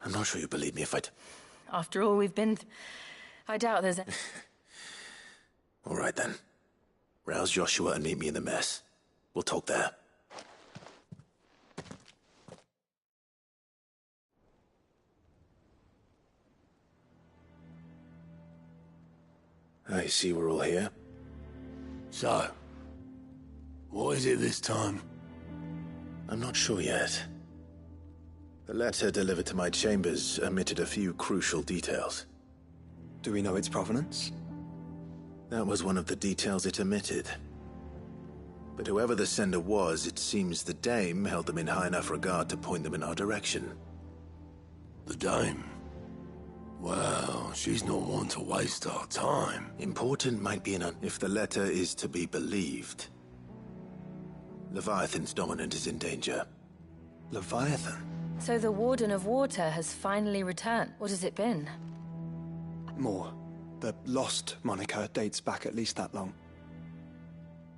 I'm not sure you believe me if I... After all we've been... I doubt there's a... All right then. Rouse Joshua and meet me in the mess. We'll talk there. I see we're all here. So, what is it this time? I'm not sure yet. The letter delivered to my chambers omitted a few crucial details. Do we know its provenance? That was one of the details it omitted. But whoever the sender was, it seems the dame held them in high enough regard to point them in our direction. The dame? Well, she's not one to waste our time. Important might be if the letter is to be believed. Leviathan's dominant is in danger. Leviathan? So the Warden of Water has finally returned. What has it been? More. The Lost moniker dates back at least that long.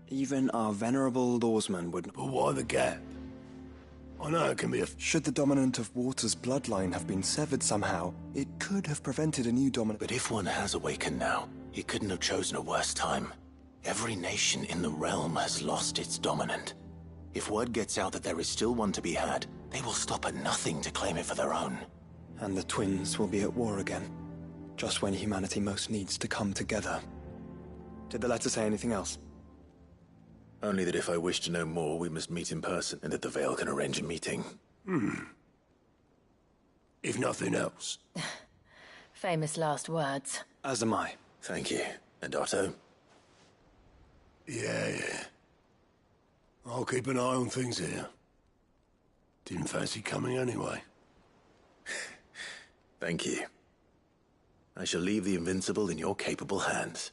Even our venerable lawsman would... But why the gap? I know it can be a... Should the dominant of Water's bloodline have been severed somehow, it could have prevented a new dominant... But if one has awakened now, he couldn't have chosen a worse time. Every nation in the realm has lost its dominant. If word gets out that there is still one to be had, they will stop at nothing to claim it for their own. And the twins will be at war again, just when humanity most needs to come together. Did the letter say anything else? Only that if I wish to know more, we must meet in person, and that the Veil can arrange a meeting. If nothing else. Famous last words. As am I. Thank you. And Otto? Yeah. I'll keep an eye on things here. Didn't fancy coming anyway. Thank you. I shall leave the Invincible in your capable hands.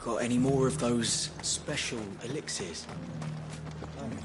Got any more of those special elixirs? Oh my.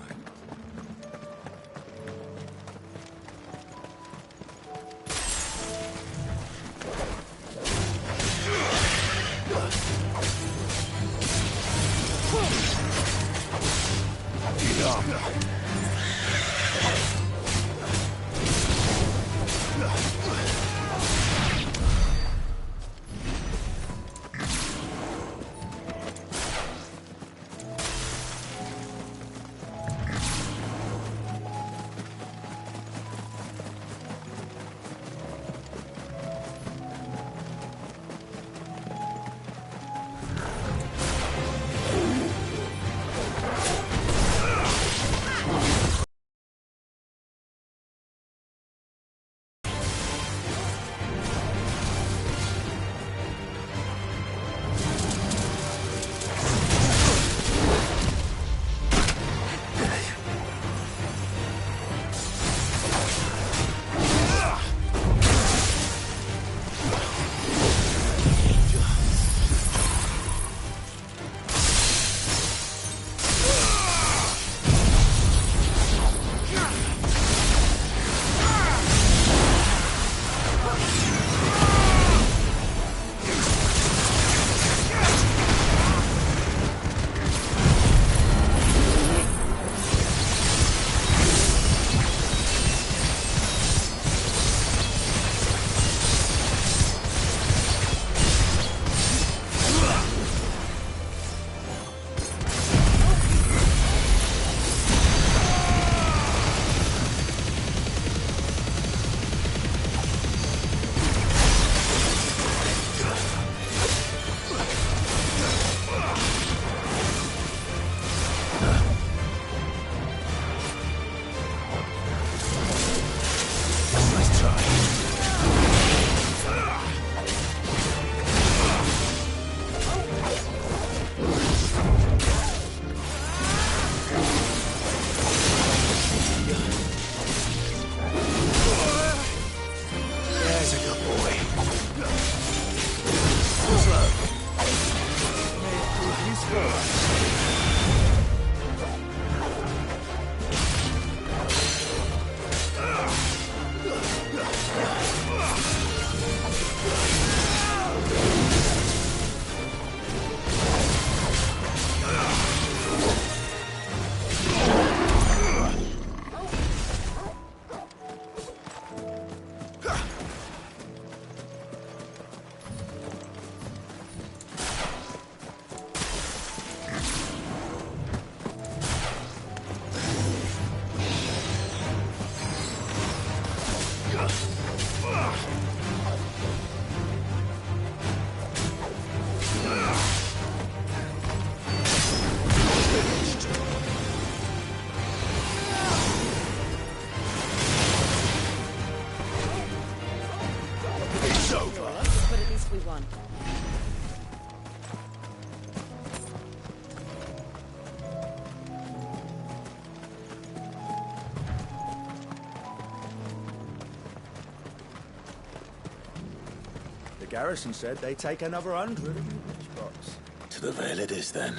Garrison said they take another 100 of your rich bots. To the Vale it is, then.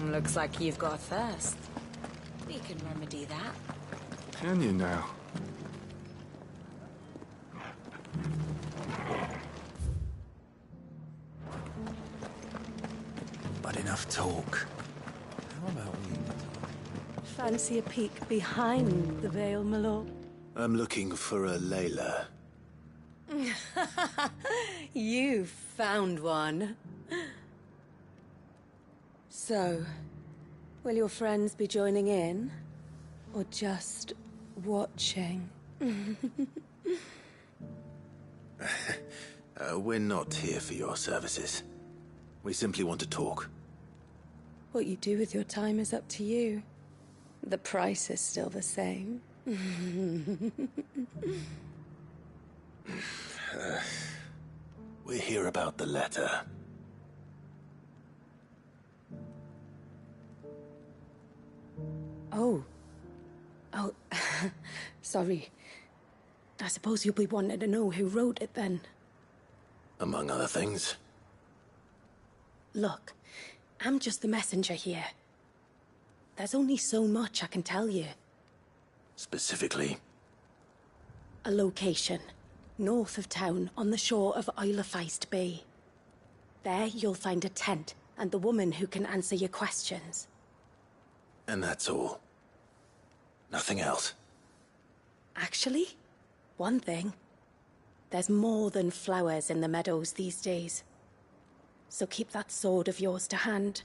Looks like you've got a thirst. We can remedy that. Can you now? But enough talk. How about we... Fancy a peek behind the veil, my lord? I'm looking for a Layla. You found one. So, will your friends be joining in? Or just watching? We're not here for your services. We simply want to talk. What you do with your time is up to you. The price is still the same. We're here about the letter. Oh, sorry. I suppose you'll be wanting to know who wrote it then. Among other things. Look, I'm just the messenger here. There's only so much I can tell you. Specifically? A location, north of town, on the shore of Isle of Feist Bay. There you'll find a tent, and the woman who can answer your questions. And that's all. Nothing else. Actually, one thing. There's more than flowers in the meadows these days. So keep that sword of yours to hand.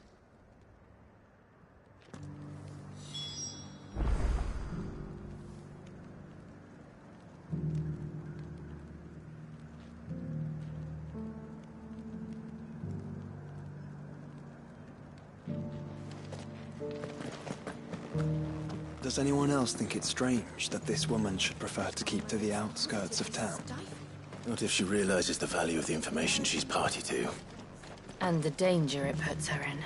Does anyone else think it's strange that this woman should prefer to keep to the outskirts of town? Not if she realizes the value of the information she's party to. And the danger it puts her in.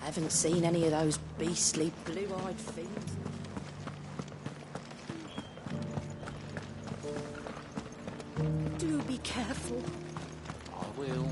I haven't seen any of those beastly blue-eyed fiends. Do be careful. I will.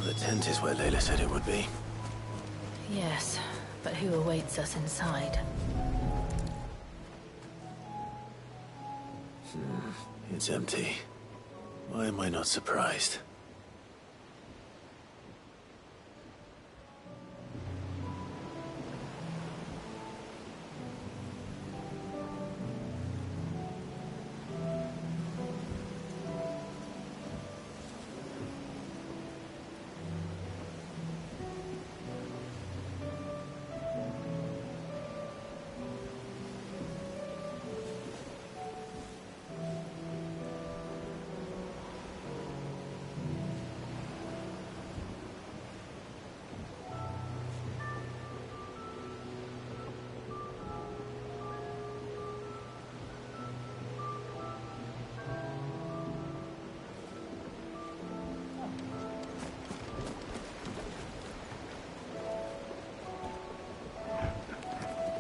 The tent is where Layla said it would be. Yes, but who awaits us inside? It's empty. Why am I not surprised?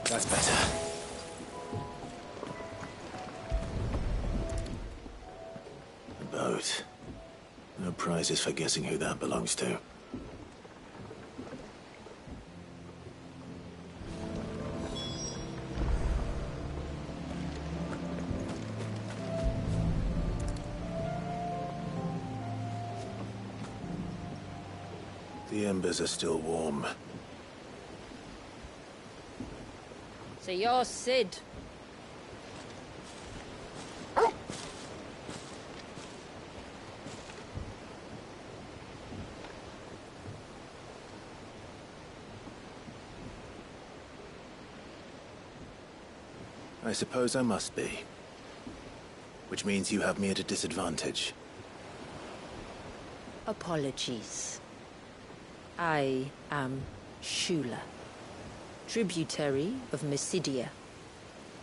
That's better. A boat. No prizes for guessing who that belongs to. The embers are still warm. So you're Sid. I suppose I must be. Which means you have me at a disadvantage. Apologies. I am Shula, tributary of Mysidia,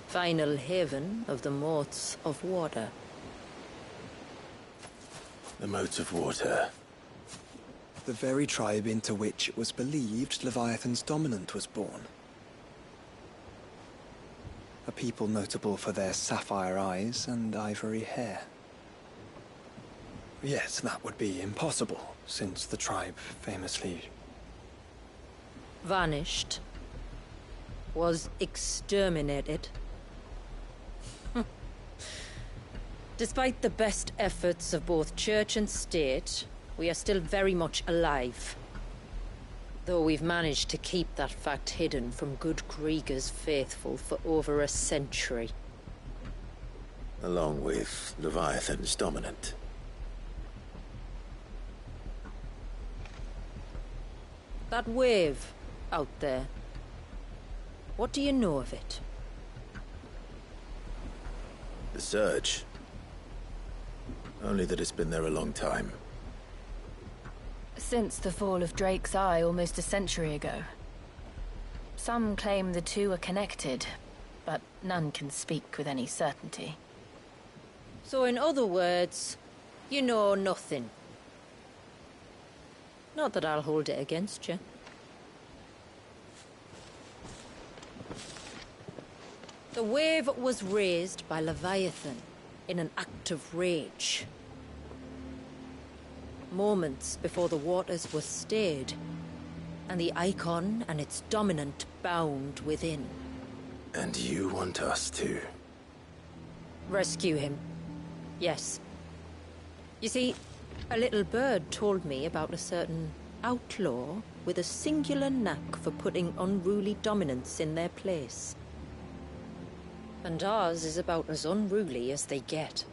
final haven of the Motes of Water. The Motes of Water. The very tribe into which it was believed Leviathan's dominant was born. A people notable for their sapphire eyes and ivory hair. Yet that would be impossible, since the tribe famously... Vanished. Was exterminated. Despite the best efforts of both church and state, we are still very much alive. Though we've managed to keep that fact hidden from good Krieger's faithful for over a century. Along with Leviathan's dominant. That wave out there. What do you know of it? The Surge. Only that it's been there a long time. Since the fall of Drake's Eye almost a century ago. Some claim the two are connected, but none can speak with any certainty. So in other words, you know nothing. Not that I'll hold it against you. The wave was raised by Leviathan in an act of rage. Moments before the waters were stayed, and the icon and its dominant bound within. And you want us to? Rescue him. Yes. You see, a little bird told me about a certain outlaw with a singular knack for putting unruly dominants in their place. And ours is about as unruly as they get.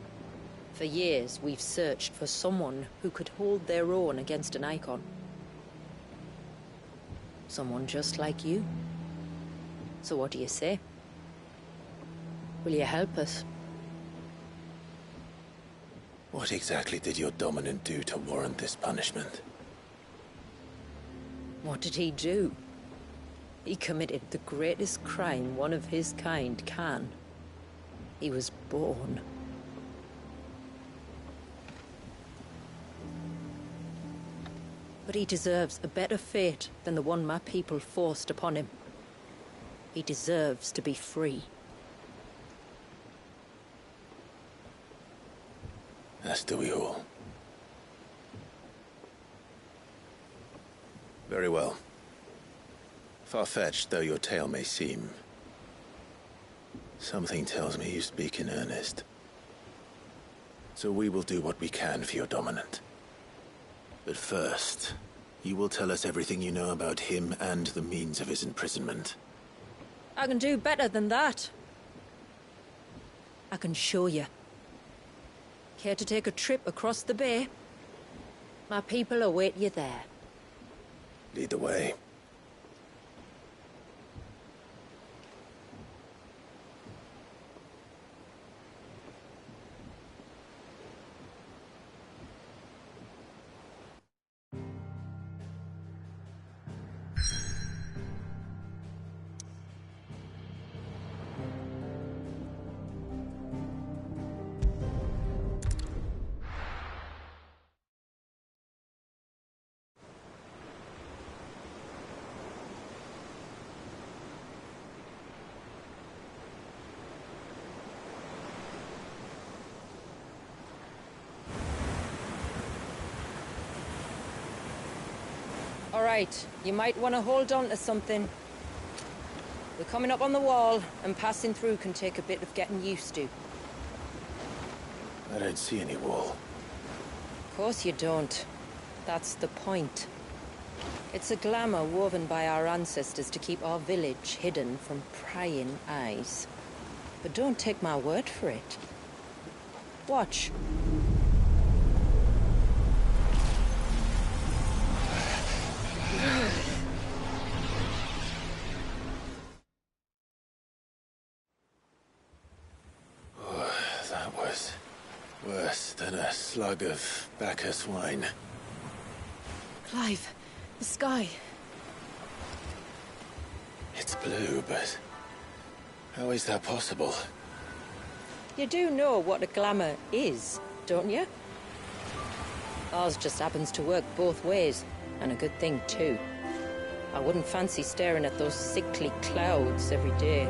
For years, we've searched for someone who could hold their own against an icon. Someone just like you. So what do you say? Will you help us? What exactly did your dominant do to warrant this punishment? What did he do? He committed the greatest crime one of his kind can. He was born. But he deserves a better fate than the one my people forced upon him. He deserves to be free. As do we all. Very well. Far-fetched though your tale may seem, something tells me you speak in earnest. So we will do what we can for your dominant. But first, you will tell us everything you know about him and the means of his imprisonment. I can do better than that. I can show you. Care to take a trip across the bay? My people await you there. Lead the way. All right, you might want to hold on to something. We're coming up on the wall, and passing through can take a bit of getting used to. I don't see any wall. Of course you don't. That's the point. It's a glamour woven by our ancestors to keep our village hidden from prying eyes. But don't take my word for it. Watch. That was worse than a slug of Bacchus wine. Clive, the sky. It's blue, but how is that possible? You do know what a glamour is, don't you? Ours just happens to work both ways, and a good thing too. I wouldn't fancy staring at those sickly clouds every day.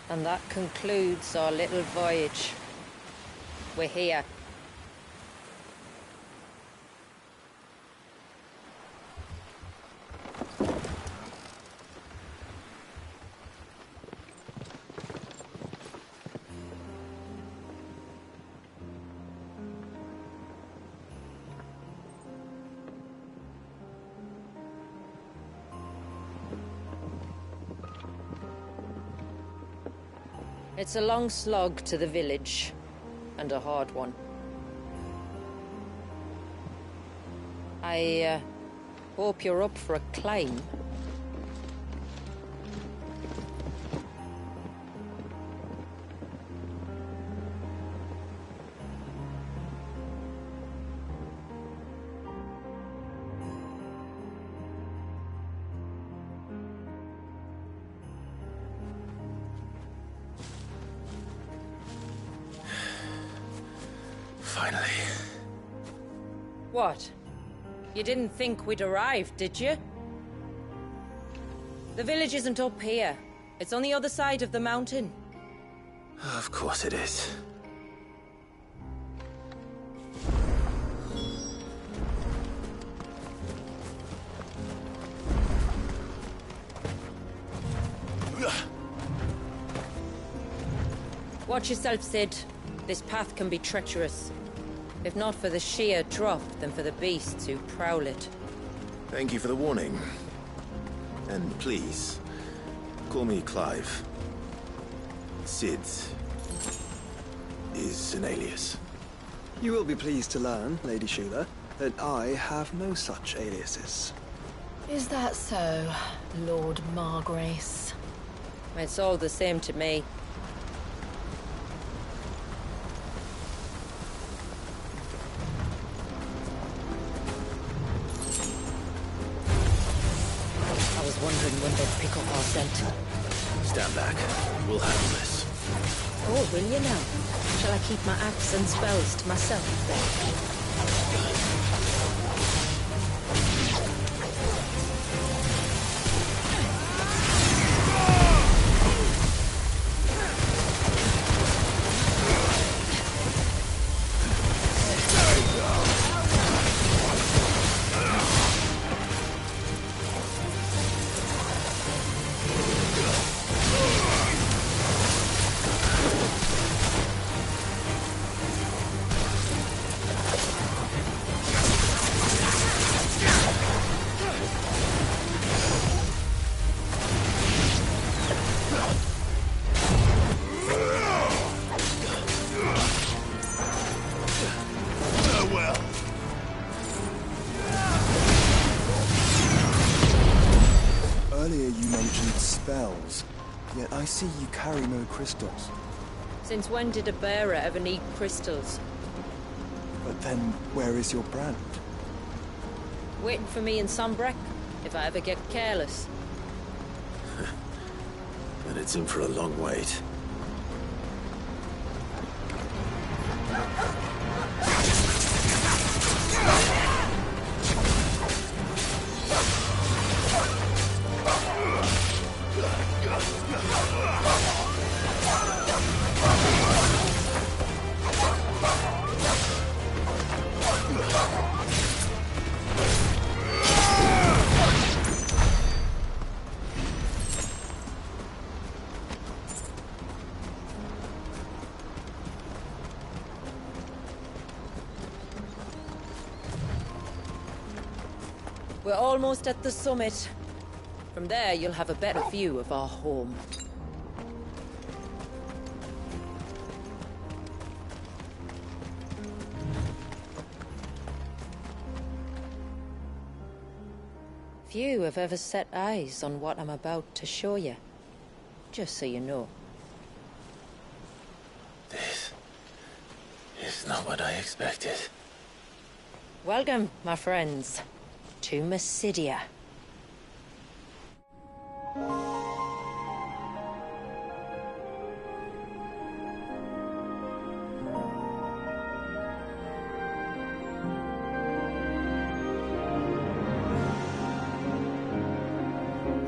And that concludes our little voyage. We're here. It's a long slog to the village, and a hard one. I hope you're up for a climb. Finally. What? You didn't think we'd arrived, did you? The village isn't up here. It's on the other side of the mountain. Of course it is. Watch yourself, Sid. This path can be treacherous. If not for the sheer drop, then for the beasts who prowl it. Thank you for the warning. And please, call me Clive. Sid is an alias. You will be pleased to learn, Lady Shula, that I have no such aliases. Is that so, Lord Margrace? It's all the same to me. I was wondering when they'd pick up our scent. Stand back. We'll handle this. Oh, will you now? Shall I keep my axe and spells to myself then? Earlier you mentioned spells, yet I see you carry no crystals. Since when did a bearer ever need crystals? But then, where is your brand? Waiting for me in Sunbreck, if I ever get careless. And it's in for a long wait. We're almost at the summit. From there, you'll have a better view of our home. Few have ever set eyes on what I'm about to show you. Just so you know. This is not what I expected. Welcome, my friends, to Mysidia.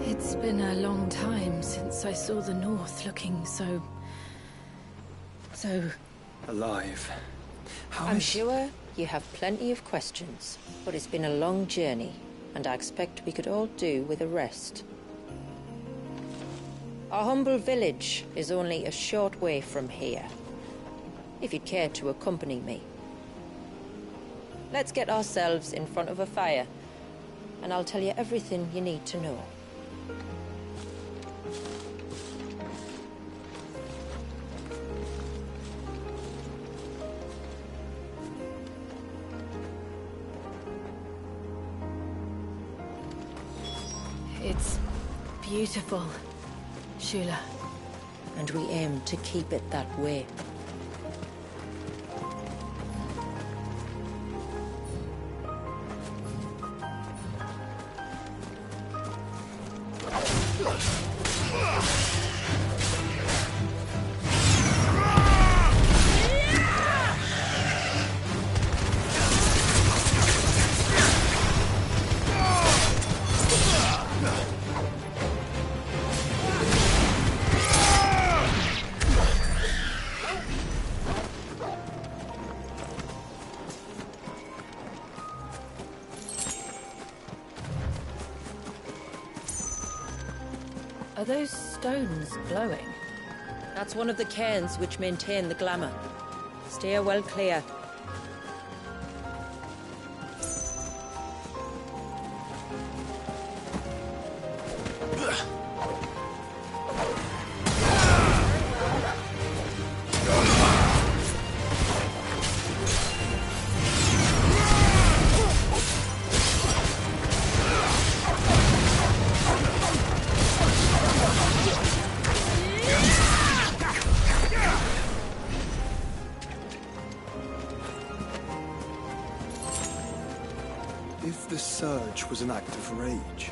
It's been a long time since I saw the North looking so... Alive. I'm sure you have plenty of questions, but it's been a long journey, and I expect we could all do with a rest. Our humble village is only a short way from here, if you'd care to accompany me. Let's get ourselves in front of a fire, and I'll tell you everything you need to know. It's beautiful, Shula. And we aim to keep it that way. Are those stones glowing? That's one of the cairns which maintain the glamour. Steer well clear. If the surge was an act of rage,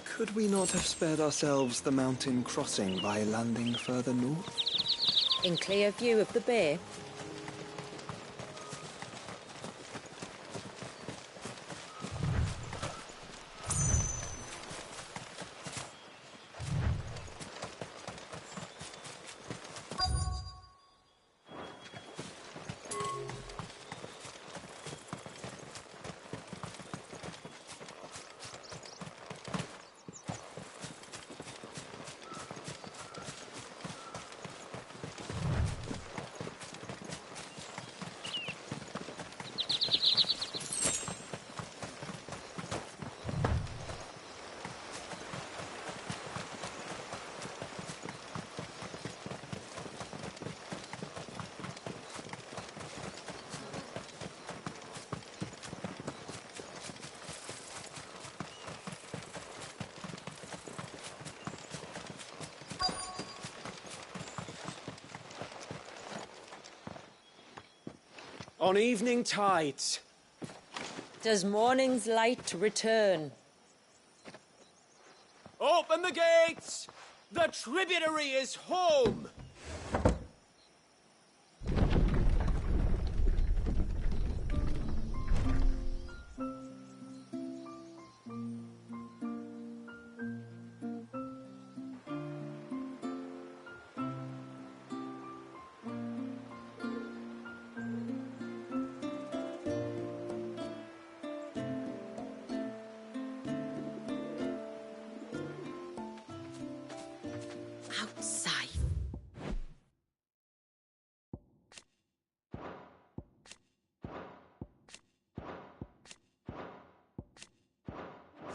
could we not have spared ourselves the mountain crossing by landing further north? In clear view of the bay? on evening tides. Does morning's light return? Open the gates! The tributary is home! Outside.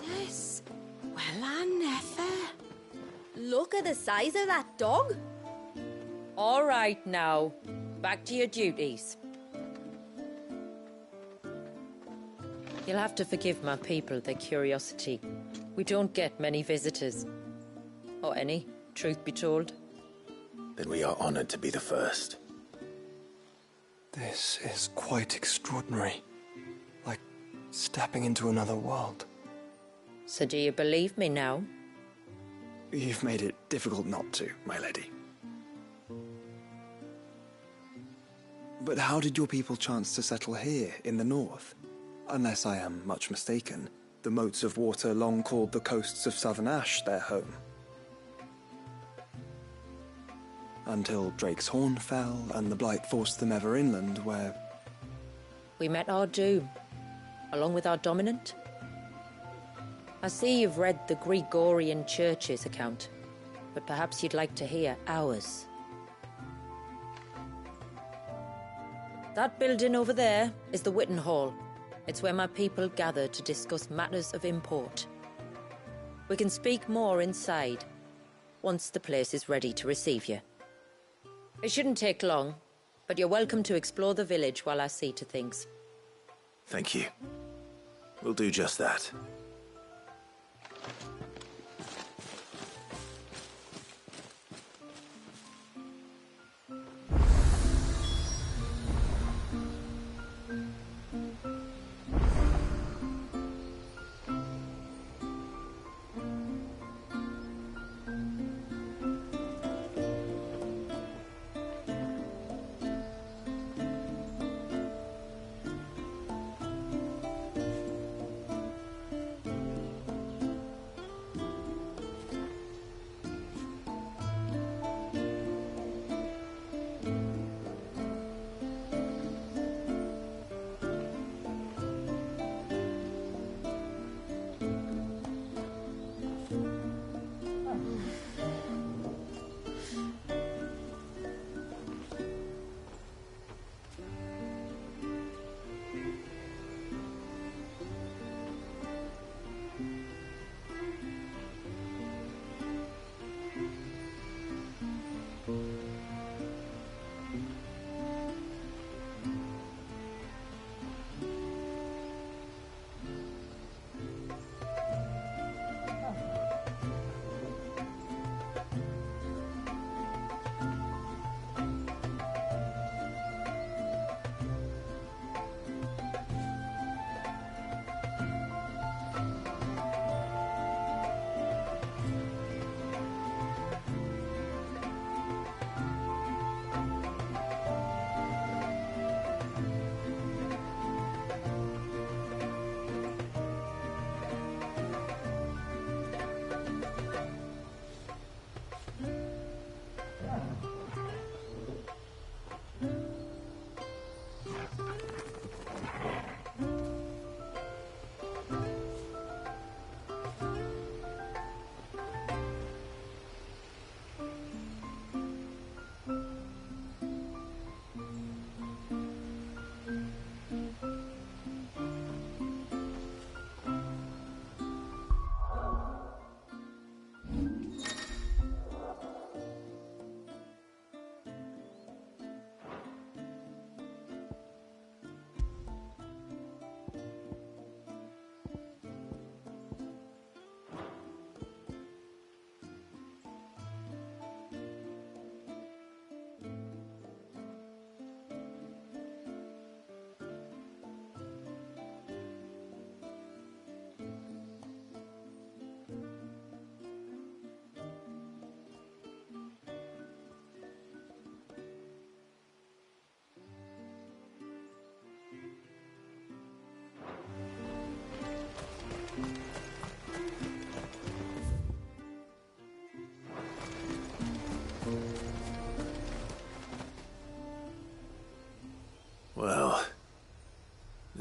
This? Well, I never. Look at the size of that dog. All right now, back to your duties. You'll have to forgive my people their curiosity. We don't get many visitors. Or any, truth be told. Then we are honored to be the first. This is quite extraordinary. Like stepping into another world. So do you believe me now? You've made it difficult not to, my lady. But how did your people chance to settle here in the north? Unless I am much mistaken, the moats of water long called the coasts of Southern Ash their home. Until Drake's Horn fell and the Blight forced them ever inland, where... We met our doom, along with our dominant. I see you've read the Gregorian Church's account, but perhaps you'd like to hear ours. That building over there is the Witten Hall. It's where my people gather to discuss matters of import. We can speak more inside, once the place is ready to receive you. It shouldn't take long, but you're welcome to explore the village while I see to things. Thank you. We'll do just that.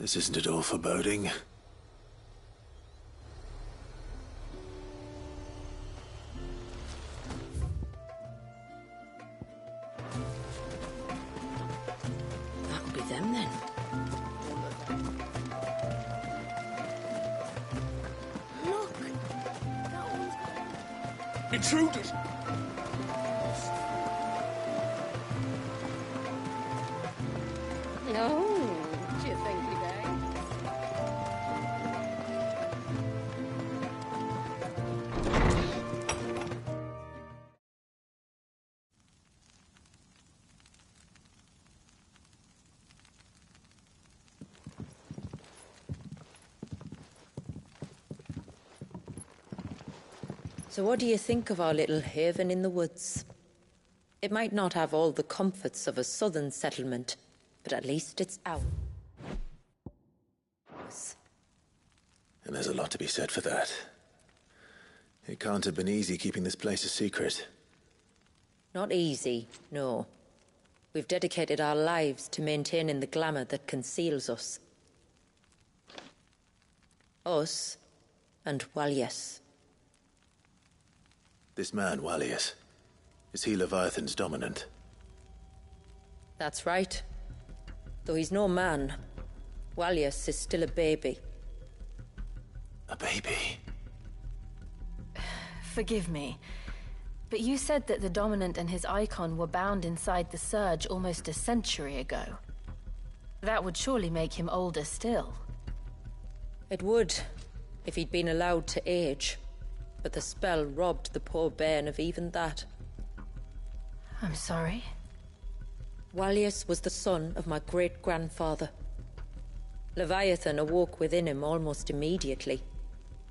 This isn't at all foreboding. That'll be them then. Look! That one's got... Intruders! Oh, do you think we may? So what do you think of our little haven in the woods? It might not have all the comforts of a southern settlement, but at least it's ours. And there's a lot to be said for that. It can't have been easy keeping this place a secret. Not easy, no. We've dedicated our lives to maintaining the glamour that conceals us. Us and Walyas. This man, Walyas, is he Leviathan's dominant? That's right. Though he's no man, Walyas is still a baby. A baby? Forgive me, but you said that the Dominant and his icon were bound inside the Surge almost a century ago. That would surely make him older still. It would, if he'd been allowed to age. But the spell robbed the poor bairn of even that. I'm sorry. Walyas was the son of my great-grandfather. Leviathan awoke within him almost immediately.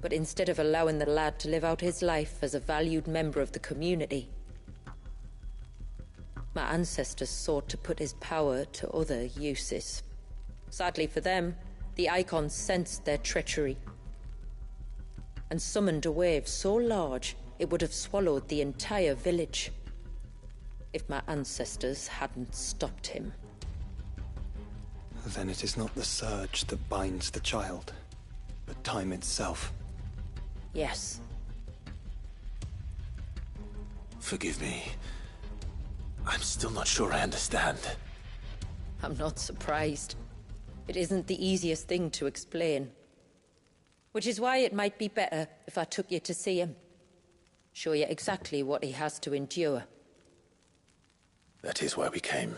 But instead of allowing the lad to live out his life as a valued member of the community, my ancestors sought to put his power to other uses. Sadly for them, the icons sensed their treachery and summoned a wave so large it would have swallowed the entire village if my ancestors hadn't stopped him. Then it is not the surge that binds the child, but time itself. Yes. Forgive me. I'm still not sure I understand. I'm not surprised. It isn't the easiest thing to explain. Which is why it might be better if I took you to see him. Show you exactly what he has to endure. That is why we came.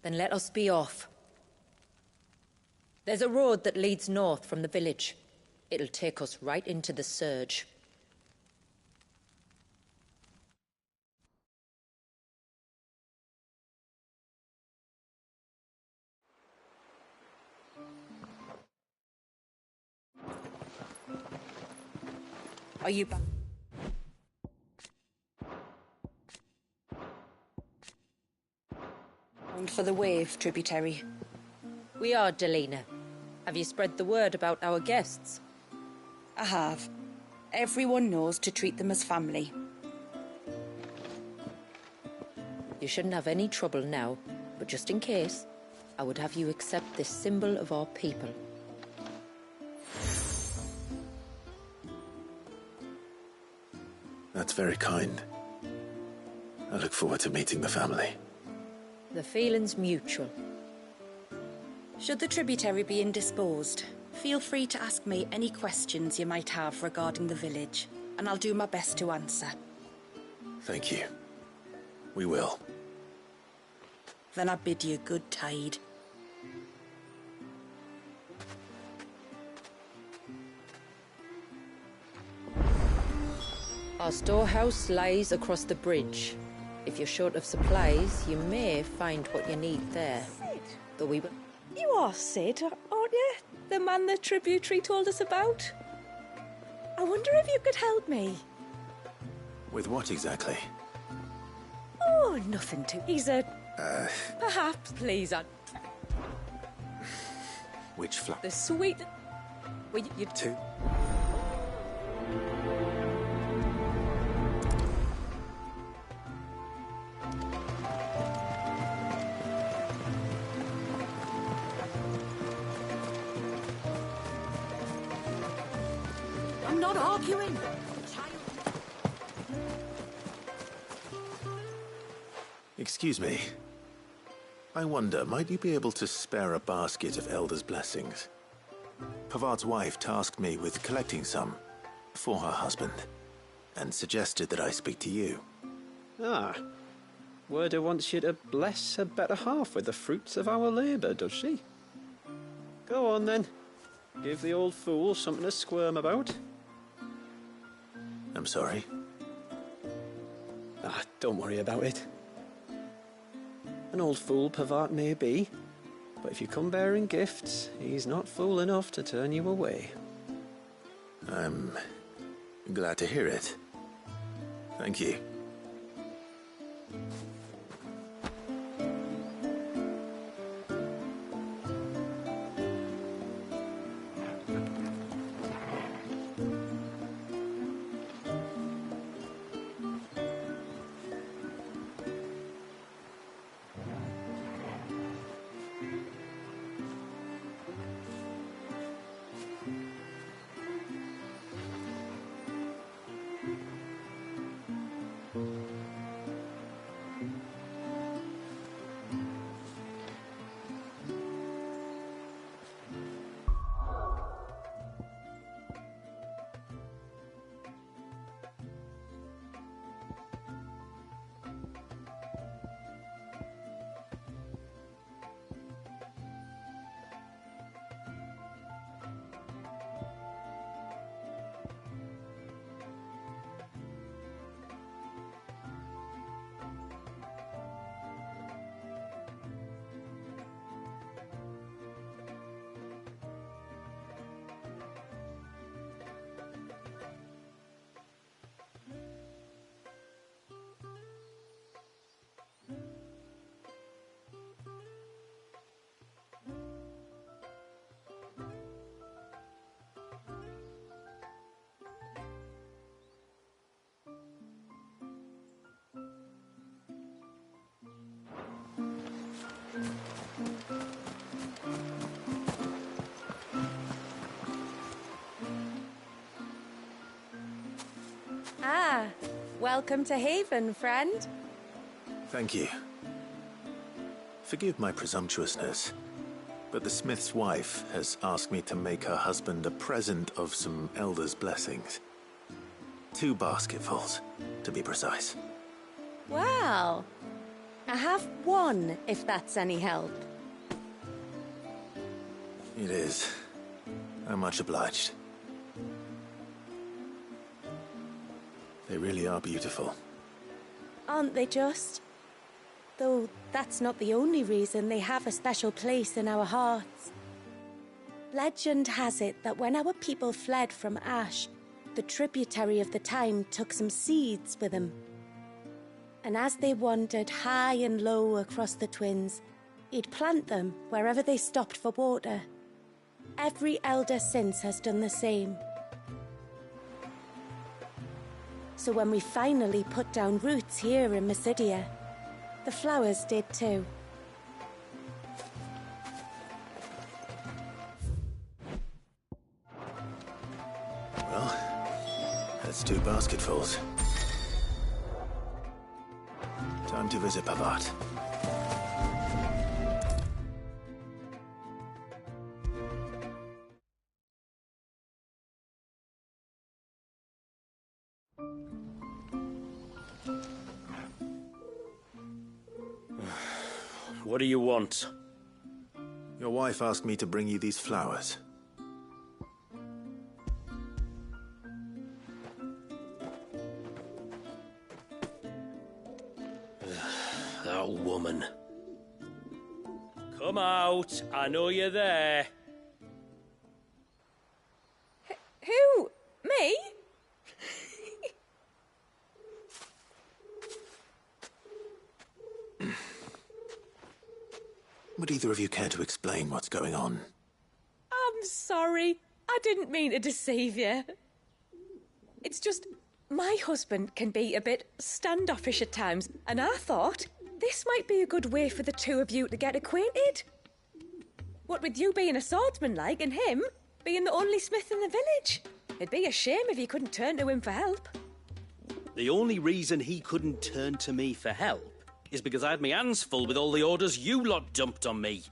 Then let us be off. There's a road that leads north from the village. It'll take us right into the Surge. Are you back? And for the wave tributary. We are, Delina. Have you spread the word about our guests? I have. Everyone knows to treat them as family. You shouldn't have any trouble now, but just in case, I would have you accept this symbol of our people. That's very kind. I look forward to meeting the family. The feeling's mutual. Should the tributary be indisposed, feel free to ask me any questions you might have regarding the village, and I'll do my best to answer. Thank you. We will. Then I bid you good tide. Our storehouse lies across the bridge. If you're short of supplies, you may find what you need there. Sid. Though we will... You are Sid, aren't you? The man the tributary told us about? I wonder if you could help me. With what exactly? Oh, nothing to... He's a... Perhaps, please, Which flat? the sweet... Well, you... Two. not arguing. Excuse me. I wonder, might you be able to spare a basket of Elder's blessings? Pavard's wife tasked me with collecting some for her husband, and suggested that I speak to you. Ah. Werda wants you to bless her better half with the fruits of our labour, does she? Go on then. Give the old fool something to squirm about. I'm sorry. Ah, don't worry about it. An old fool Pavard may be, but if you come bearing gifts, he's not fool enough to turn you away. I'm glad to hear it. Thank you. Ah, welcome to Haven, friend. Thank you. Forgive my presumptuousness, but the smith's wife has asked me to make her husband a present of some Elder's blessings. 2 basketfuls, to be precise. Well, I have one, if that's any help. It is. I'm much obliged. They really are beautiful. Aren't they just? Though that's not the only reason they have a special place in our hearts. Legend has it that when our people fled from Ash, the tributary of the time took some seeds with them. And as they wandered high and low across the Twins, he'd plant them wherever they stopped for water. Every elder since has done the same. So when we finally put down roots here in Mysidia, the flowers did too. Well, that's 2 basketfuls. Time to visit Pavard. What do you want? Your wife asked me to bring you these flowers. That woman. Come out. I know you're there. Who? Me? Would either of you care to explain what's going on? I'm sorry. I didn't mean to deceive you. It's just, my husband can be a bit standoffish at times, and I thought this might be a good way for the 2 of you to get acquainted. What with you being a swordsman like, and him being the only smith in the village. It'd be a shame if you couldn't turn to him for help. The only reason he couldn't turn to me for help is because I had my hands full with all the orders you lot dumped on me.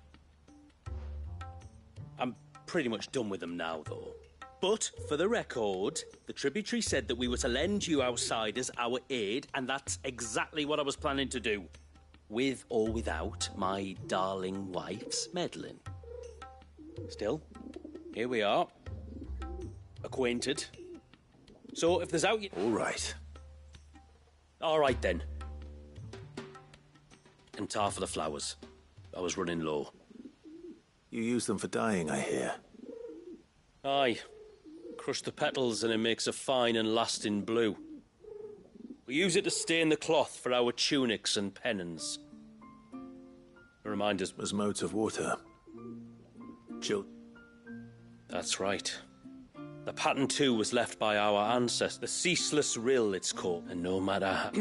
I'm pretty much done with them now, though. But, for the record, the tributary said that we were to lend you outsiders our aid, and that's exactly what I was planning to do. With or without my darling wife's meddling. Still, here we are. Acquainted. So, if there's out... All right. All right, then. And tar for the flowers. I was running low. You use them for dyeing, I hear. Aye. Crush the petals and it makes a fine and lasting blue. We use it to stain the cloth for our tunics and pennons. Remind us... As modes of water. That's right. The pattern too was left by our ancestors. The ceaseless rill, it's called. And no matter how...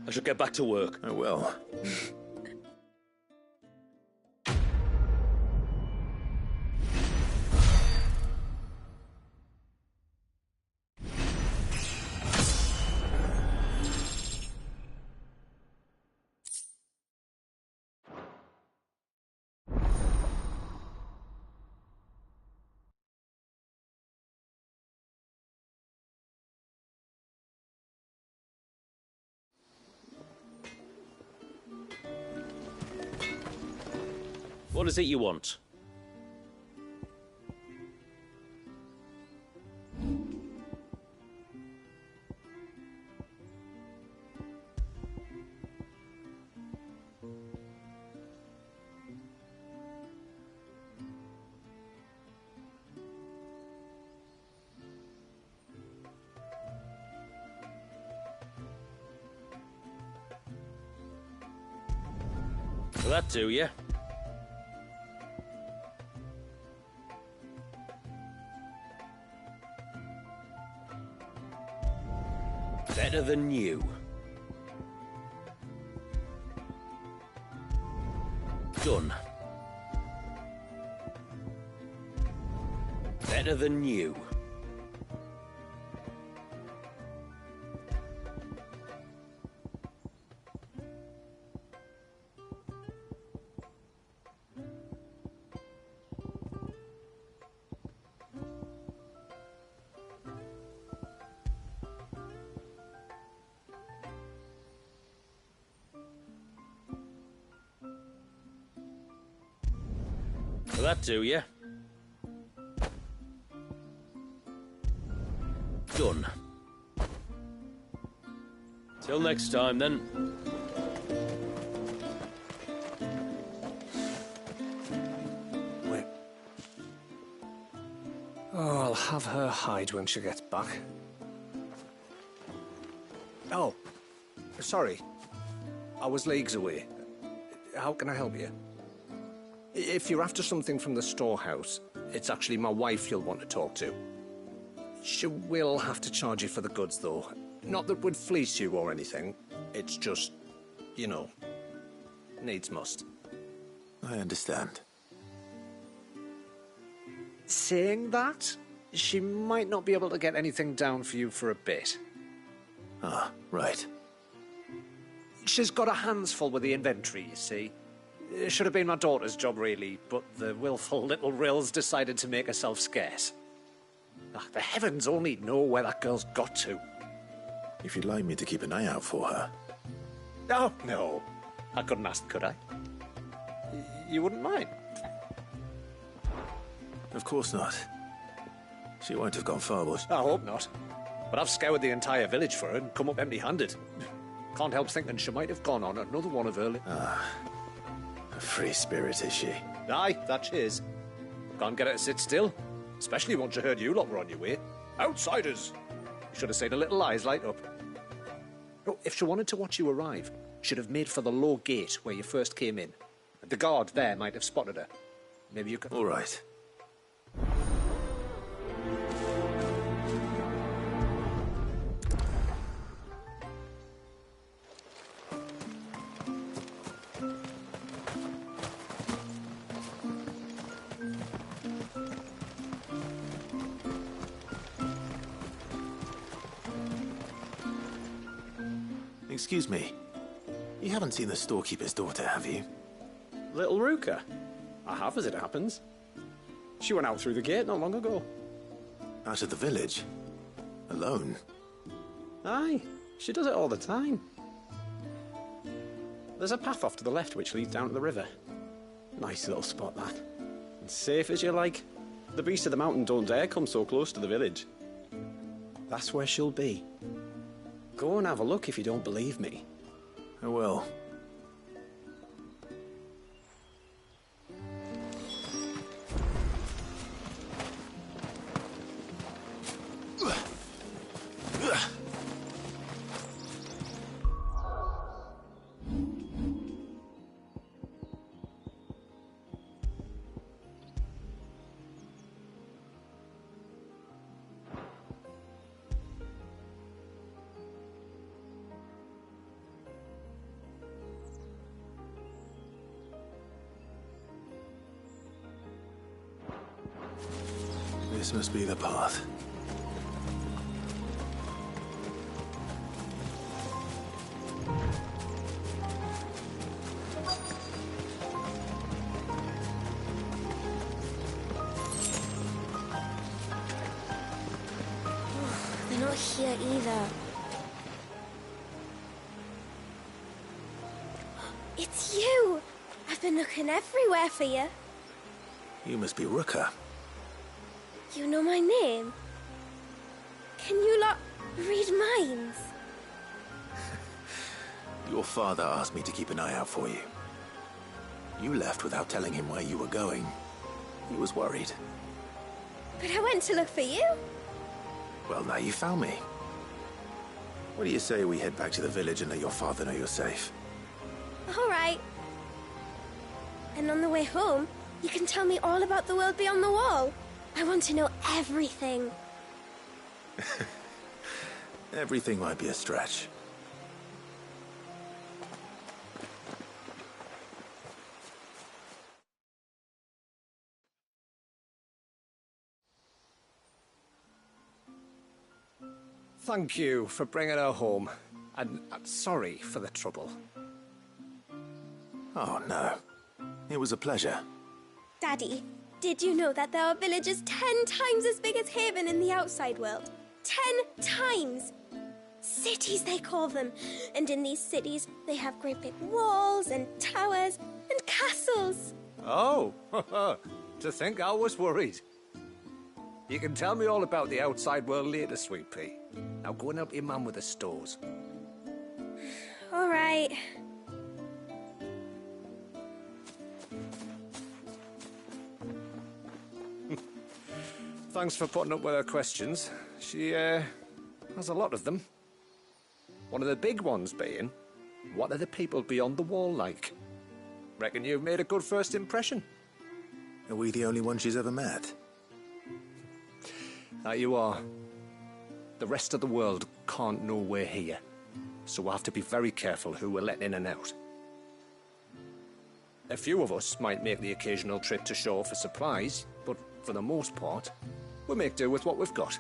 I should get back to work. I will. What is it you want? Will that do, yeah? Better than you. Done. Better than you. Will that do, yeah? Done. Till next time, then. Wait. Oh, I'll have her hide when she gets back. Oh, sorry. I was leagues away. How can I help you? If you're after something from the storehouse, it's actually my wife you'll want to talk to. She will have to charge you for the goods, though. Not that we'd fleece you or anything. It's just, you know, needs must. I understand. Saying that, she might not be able to get anything down for you for a bit. Ah, right. She's got her hands full with the inventory, you see. It should have been my daughter's job, really, but the willful little rills decided to make herself scarce. The heavens only know where that girl's got to. If you'd like me to keep an eye out for her. Oh, no. I couldn't ask, could I? You wouldn't mind? Of course not. She won't have gone far, was she? I hope not. But I've scoured the entire village for her and come up empty-handed. Can't help thinking she might have gone on another one of her... A free spirit, is she? Aye, that she is. Can't get her to sit still. Especially once she heard you lot were on your way. Outsiders! Should have seen her little eyes light up. Oh, if she wanted to watch you arrive, she'd have made for the low gate where you first came in. The guard there might have spotted her. Maybe you could... All right. Excuse me. You haven't seen the storekeeper's daughter, have you? Little Ruka? I have, as it happens. She went out through the gate not long ago. Out of the village? Alone? Aye, she does it all the time. There's a path off to the left which leads down to the river. Nice little spot, that. And safe as you like. The beasts of the mountain don't dare come so close to the village. That's where she'll be. Go and have a look if you don't believe me. I will. This must be the path. They're not here either. It's you! I've been looking everywhere for you. You must be Ruka. You know my name? Can you lot read minds? Your father asked me to keep an eye out for you. You left without telling him where you were going. He was worried. But I went to look for you. Well, now you found me. What do you say we head back to the village and let your father know you're safe? All right. And on the way home, you can tell me all about the world beyond the wall. I want to know everything. Everything might be a stretch. Thank you for bringing her home. And sorry for the trouble. Oh, no. It was a pleasure. Daddy, did you know that there are villages 10 times as big as Haven in the outside world? 10 times! Cities, they call them. And in these cities, they have great big walls and towers and castles. Oh, to think I was worried. You can tell me all about the outside world later, Sweet Pea. Now go and help your mum with the stores. All right. Thanks for putting up with her questions. She, has a lot of them. One of the big ones being, what are the people beyond the wall like? Reckon you've made a good first impression. Are we the only one she's ever met? That you are. The rest of the world can't know we're here, so we'll have to be very careful who we're letting in and out. A few of us might make the occasional trip to shore for supplies, but for the most part, we make do with what we've got,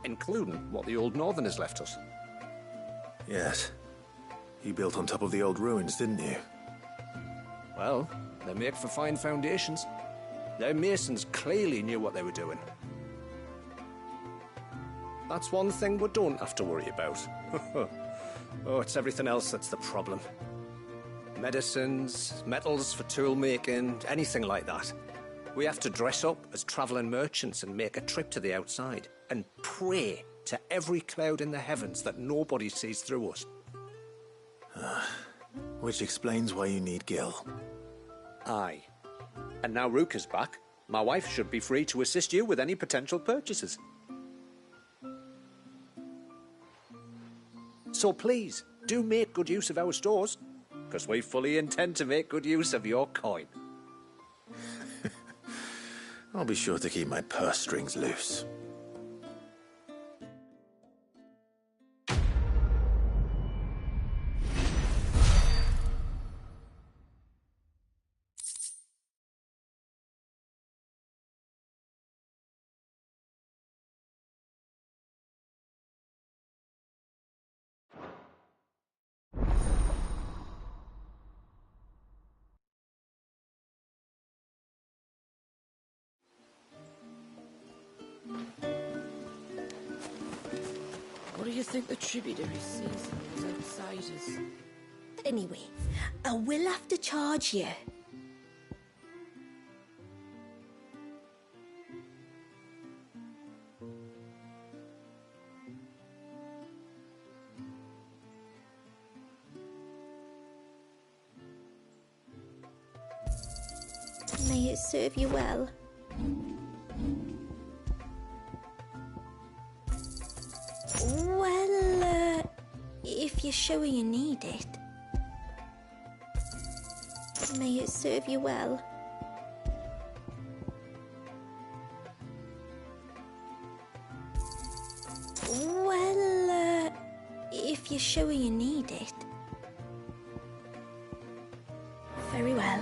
including what the old Northerners left us. Yes. You built on top of the old ruins, didn't you? Well, they make for fine foundations. Their masons clearly knew what they were doing. That's one thing we don't have to worry about. Oh, it's everything else that's the problem. Medicines, metals for tool making, anything like that. We have to dress up as travelling merchants and make a trip to the outside and pray to every cloud in the heavens that nobody sees through us. Which explains why you need Gil. Aye. And now Ruka's back, my wife should be free to assist you with any potential purchases. So please, do make good use of our stores, because we fully intend to make good use of your coin. I'll be sure to keep my purse strings loose. do you think the tributary sees as outsiders? Anyway, I will have to charge you. May it serve you well. Well, if you're sure you need it. May it serve you well. Well, if you're sure you need it. Very well.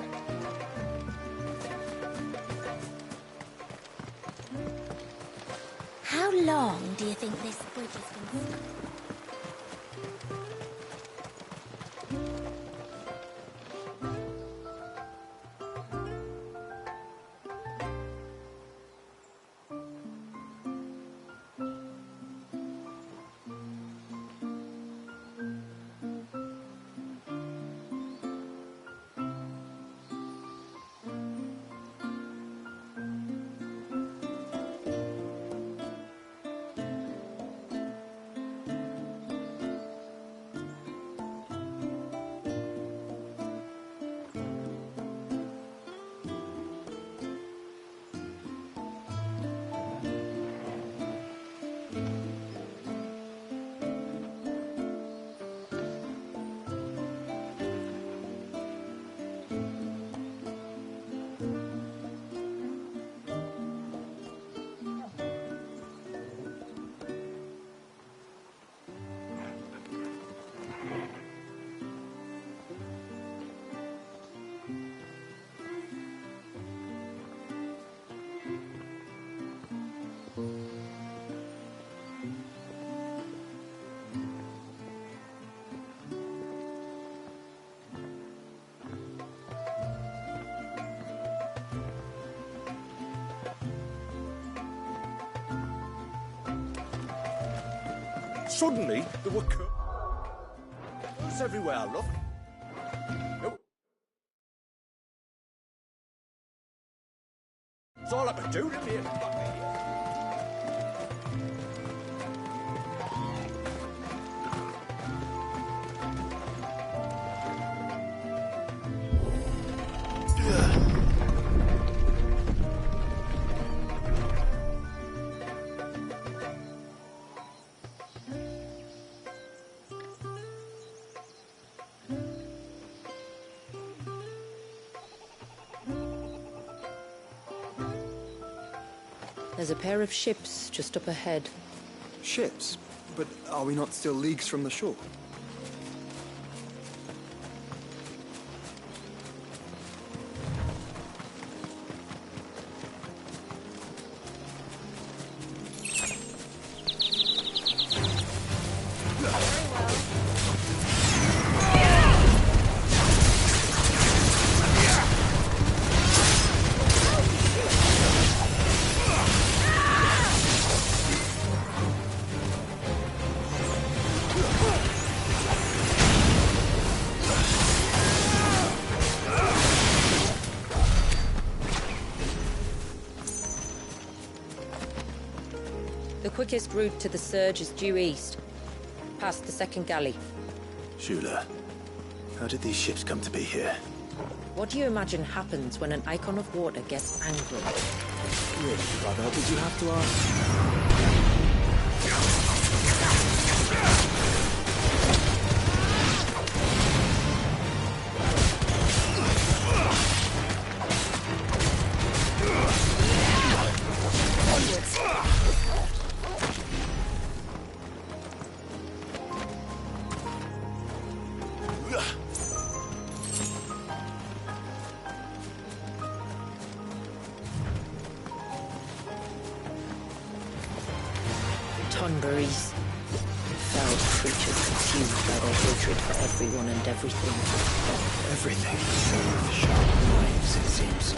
How long do you think this bridge has been? Suddenly, there were curtains everywhere I looked. No. It's all I could do to me. There's a pair of ships just up ahead. Ships? But are we not still leagues from the shore? The quickest route to the surge is due east, past the second galley. Shula, how did these ships come to be here? What do you imagine happens when an icon of water gets angry? Really, brother, did you have to ask? Tonberries. Foul creatures consumed by their hatred for everyone and everything. Everything, save the sharp knives, it seems.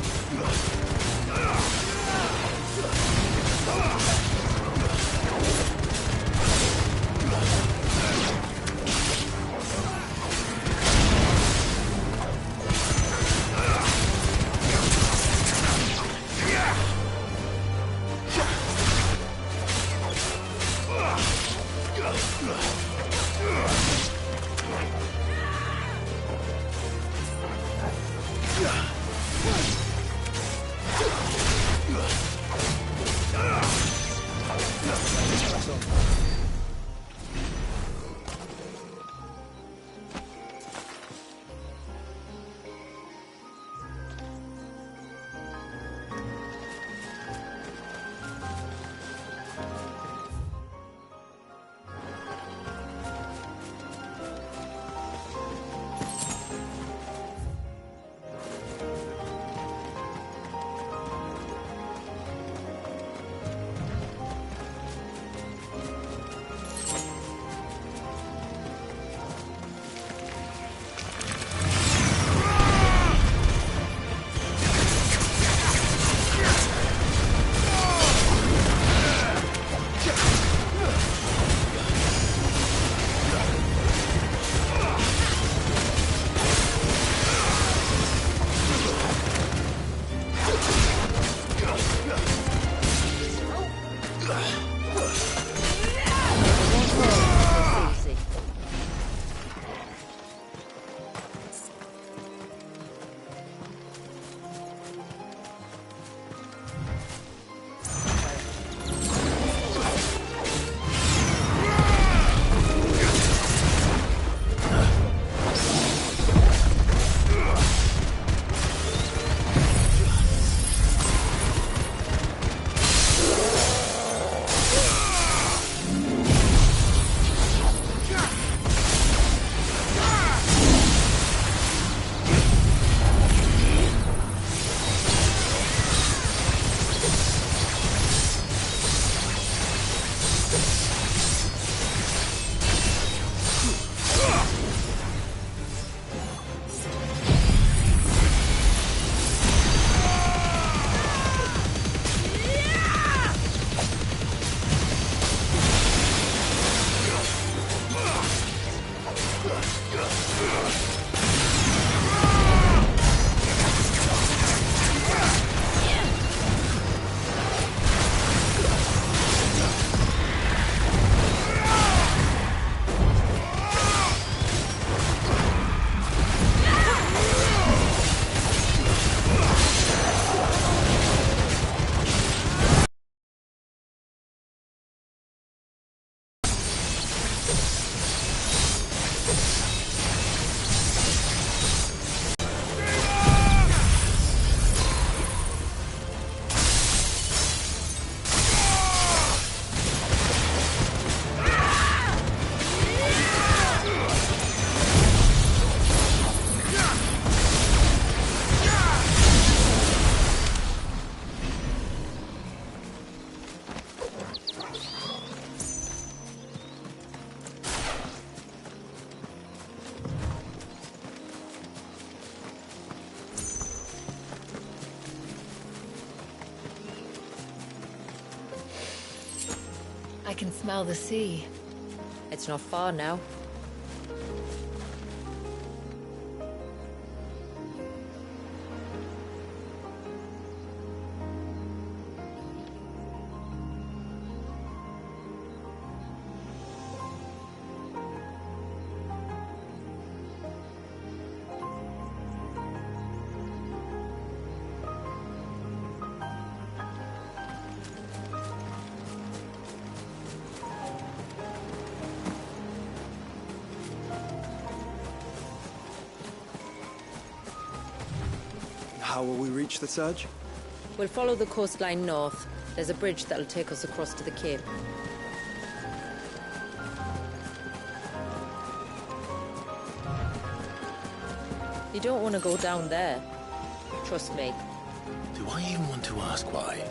I can smell the sea. It's not far now. How will we reach the surge? We'll follow the coastline north. There's a bridge that'll take us across to the cape. You don't want to go down there. Trust me. Do I even want to ask why?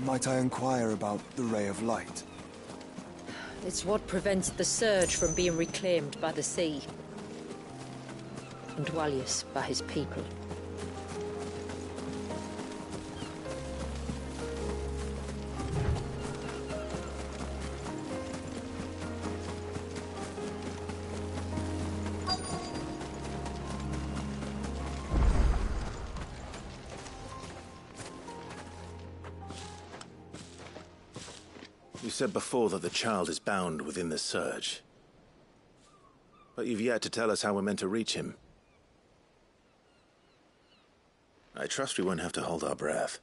Might I inquire about the ray of light? It's what prevents the surge from being reclaimed by the sea. And Dwalius by his people. You said before that the child is bound within the surge. But you've yet to tell us how we're meant to reach him. I trust we won't have to hold our breath.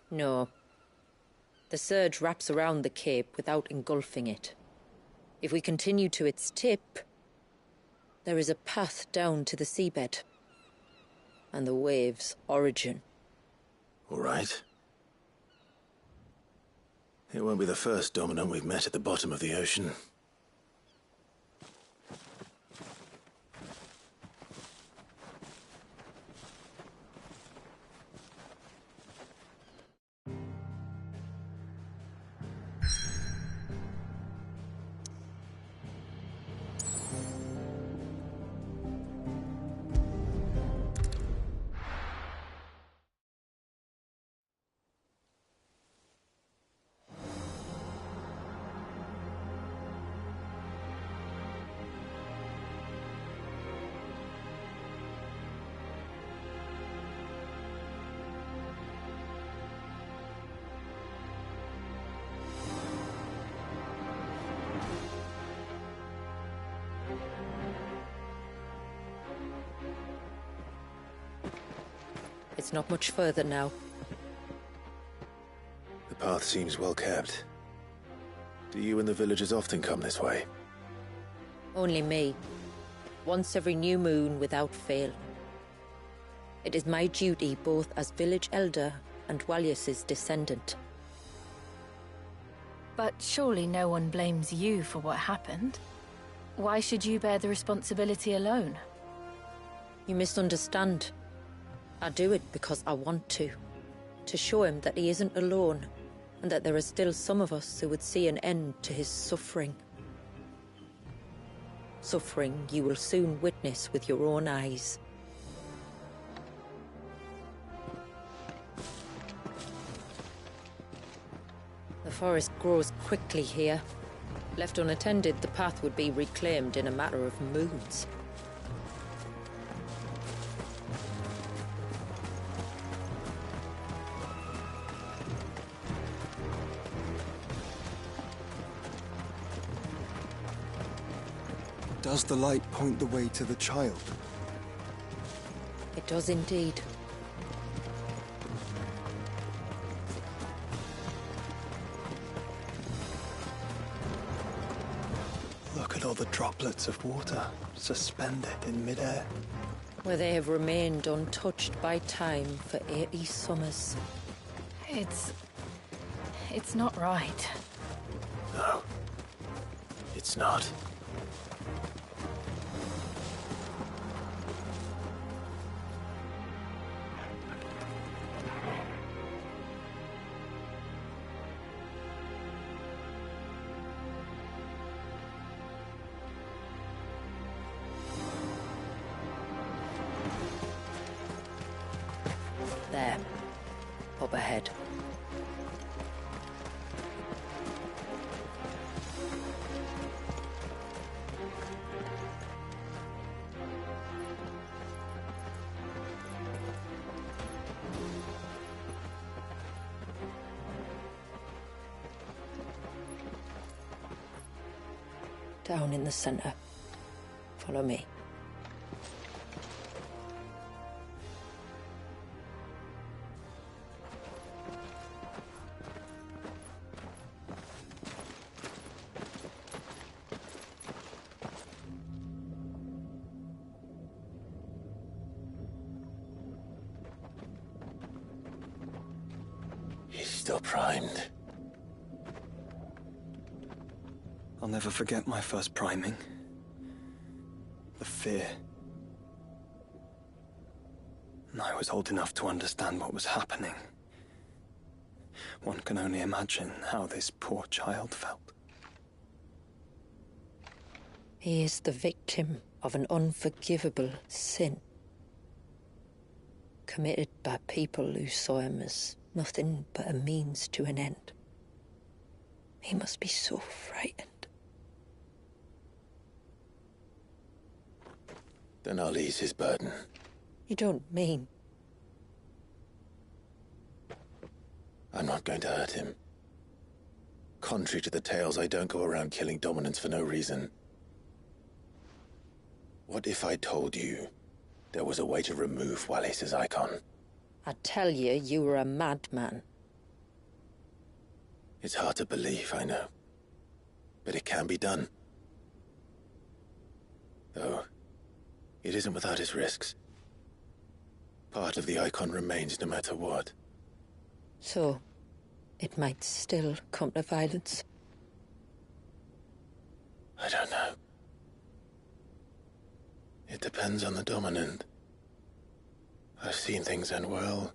No. The surge wraps around the cape without engulfing it. If we continue to its tip, there is a path down to the seabed. And the wave's origin. All right. It won't be the first dominant we've met at the bottom of the ocean. It's not much further now. The path seems well kept. Do you and the villagers often come this way? Only me. Once every new moon without fail. It is my duty both as village elder and Dwalius's descendant. But surely no one blames you for what happened. Why should you bear the responsibility alone? You misunderstand. I do it because I want to. To show him that he isn't alone, and that there are still some of us who would see an end to his suffering. Suffering you will soon witness with your own eyes. The forest grows quickly here. Left unattended, the path would be reclaimed in a matter of moons. Does the light point the way to the child? It does indeed. Look at all the droplets of water suspended in midair. Where they have remained untouched by time for 80 summers. It's not right. No. It's not. There. Up ahead. Down in the center. Follow me. He's still primed. I'll never forget my first priming. The fear. And I was old enough to understand what was happening. One can only imagine how this poor child felt. He is the victim of an unforgivable sin, committed by people who saw him as nothing but a means to an end. He must be so frightened. Then I'll ease his burden. You don't mean? I'm not going to hurt him. Contrary to the tales, I don't go around killing dominants for no reason. What if I told you there was a way to remove Wallace's icon? I'd tell you you were a madman. It's hard to believe, I know. But it can be done. Though, it isn't without its risks. Part of the icon remains no matter what. So, it might still come to violence? I don't know. It depends on the dominant. I've seen things end well,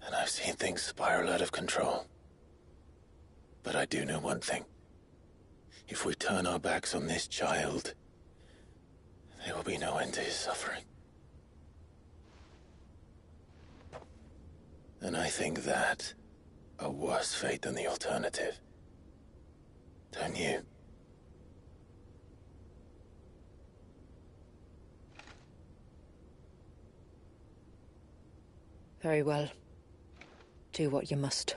and I've seen things spiral out of control. But I do know one thing. If we turn our backs on this child, there will be no end to his suffering. And I think that a worse fate than the alternative. Don't you? Very well. Do what you must.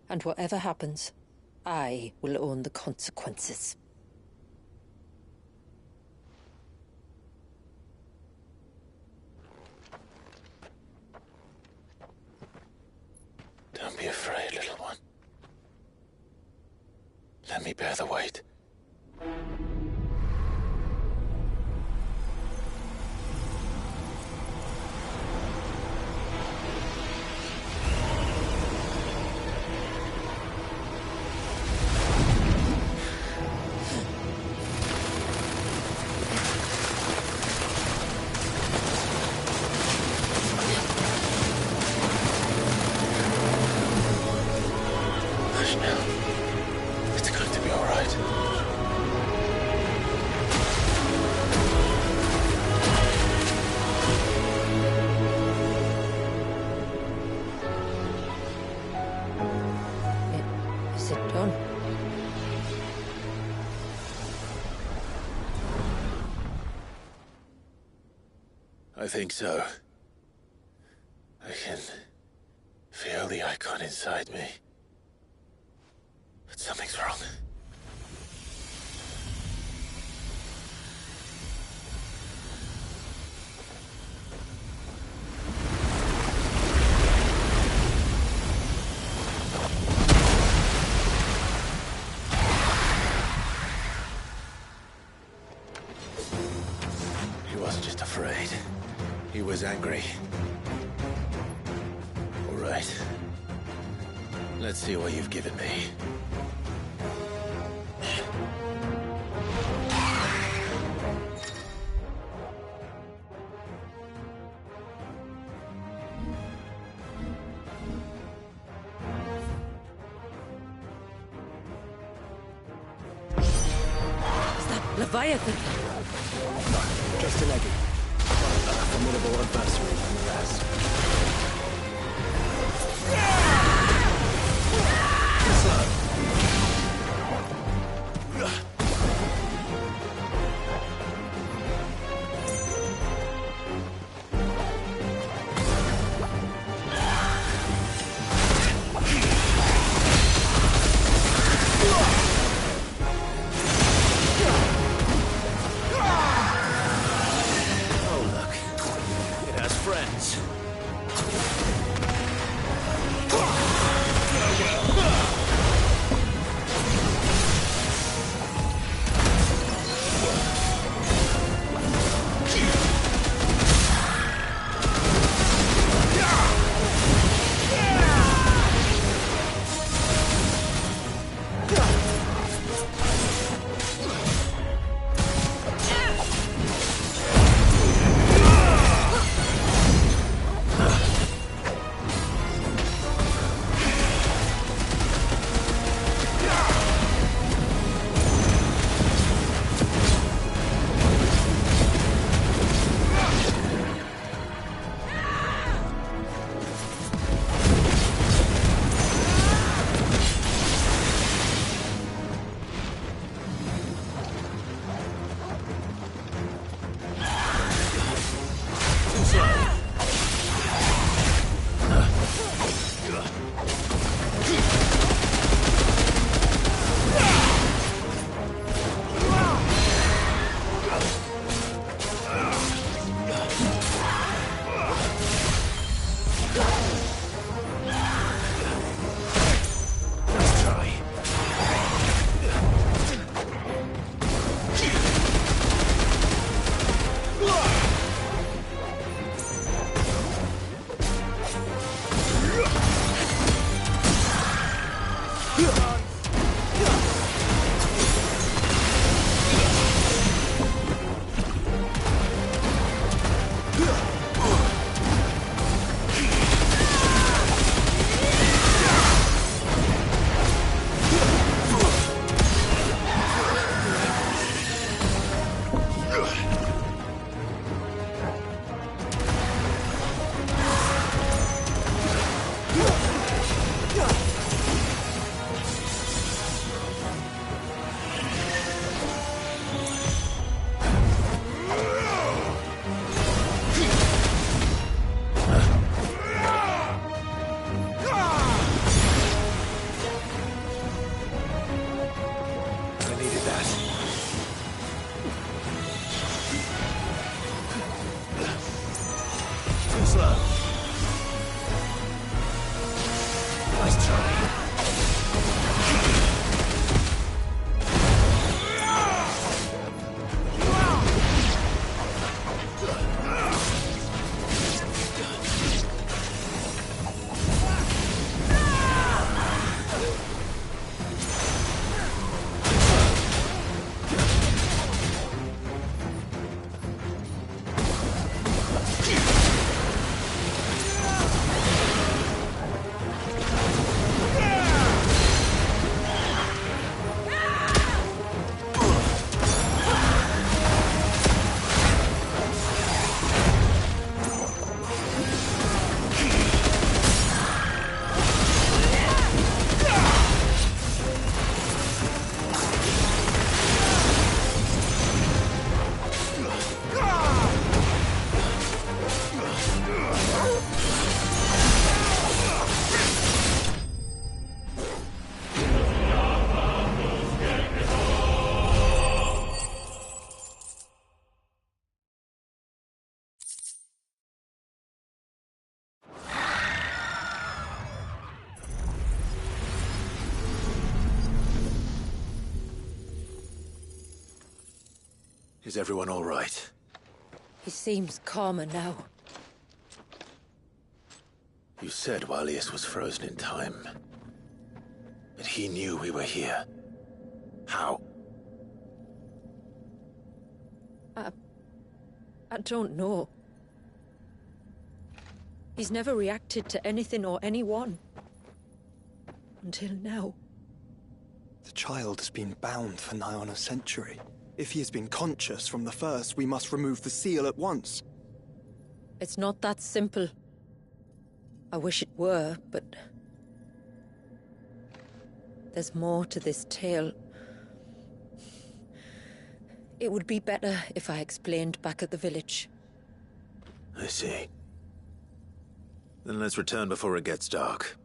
And whatever happens, I will own the consequences. Don't be afraid, little one. Let me bear the weight. I think so. I can feel the icon inside me. But something's wrong. He wasn't just afraid. He was angry. All right. Let's see what you've given me. Is that Leviathan? Just an eggie. A formidable adversary nonetheless. Is everyone all right? He seems calmer now. You said Walius was frozen in time. But he knew we were here. How? I don't know. He's never reacted to anything or anyone. Until now. The child has been bound for nigh on a century. If he has been conscious from the first, we must remove the seal at once. It's not that simple. I wish it were, but... there's more to this tale. It would be better if I explained back at the village. I see. Then let's return before it gets dark.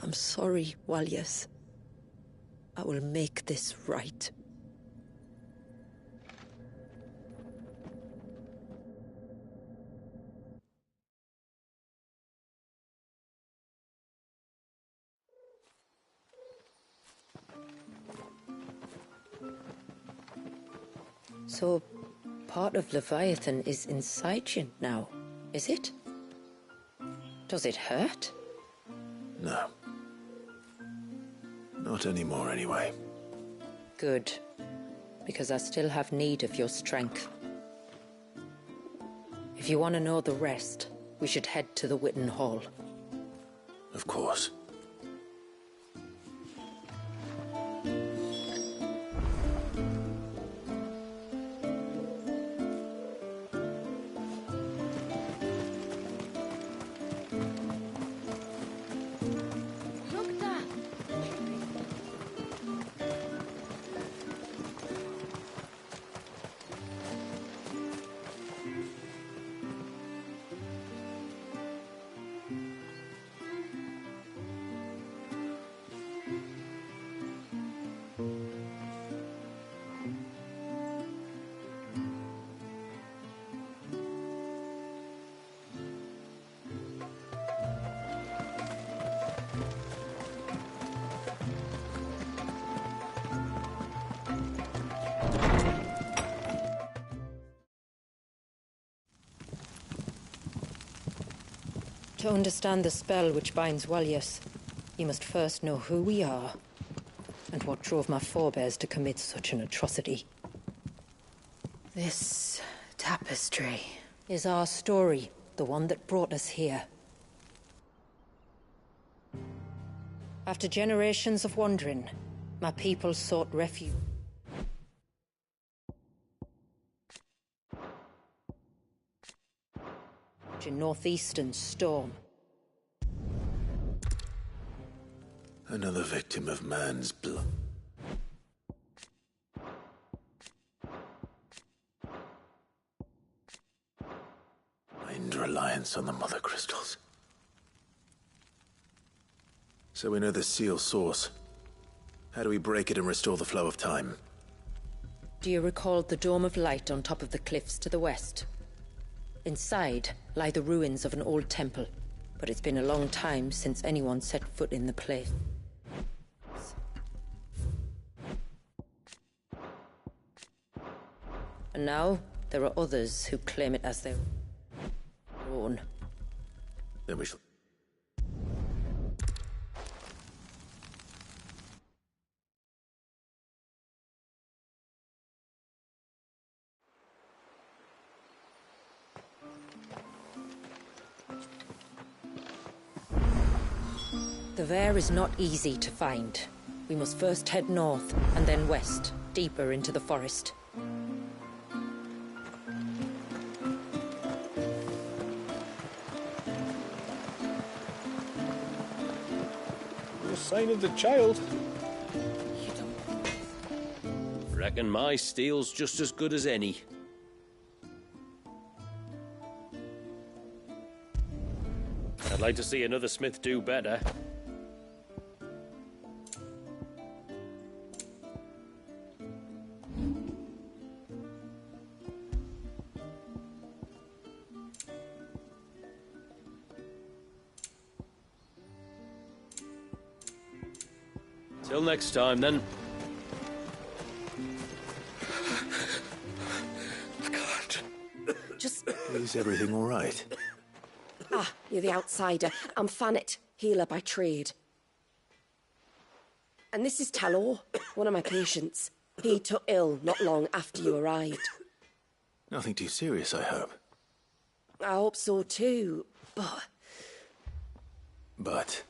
I'm sorry, Walius. I will make this right. So, part of Leviathan is inside you now, is it? Does it hurt? No. Not anymore, anyway. Good. Because I still have need of your strength. If you want to know the rest, we should head to the Witten Hall. Of course. To understand the spell which binds Walius, you must first know who we are, and what drove my forebears to commit such an atrocity. This tapestry is our story, the one that brought us here. After generations of wandering, my people sought refuge. In northeastern storm. Another victim of man's blood. Blind reliance on the mother crystals. So we know the seal's source. How do we break it and restore the flow of time? Do you recall the dome of light on top of the cliffs to the west? Inside lie the ruins of an old temple, but it's been a long time since anyone set foot in the place. And now, there are others who claim it as their own. Then we shall... The Vare is not easy to find. We must first head north, and then west, deeper into the forest. No sign of the child. Reckon my steel's just as good as any. I'd like to see another smith do better. Till next time, then. I can't. Just... Is everything all right? Ah, you're the outsider. I'm Fannet, healer by trade. And this is Talor, one of my patients. He took ill not long after you arrived. Nothing too serious, I hope. I hope so too, But?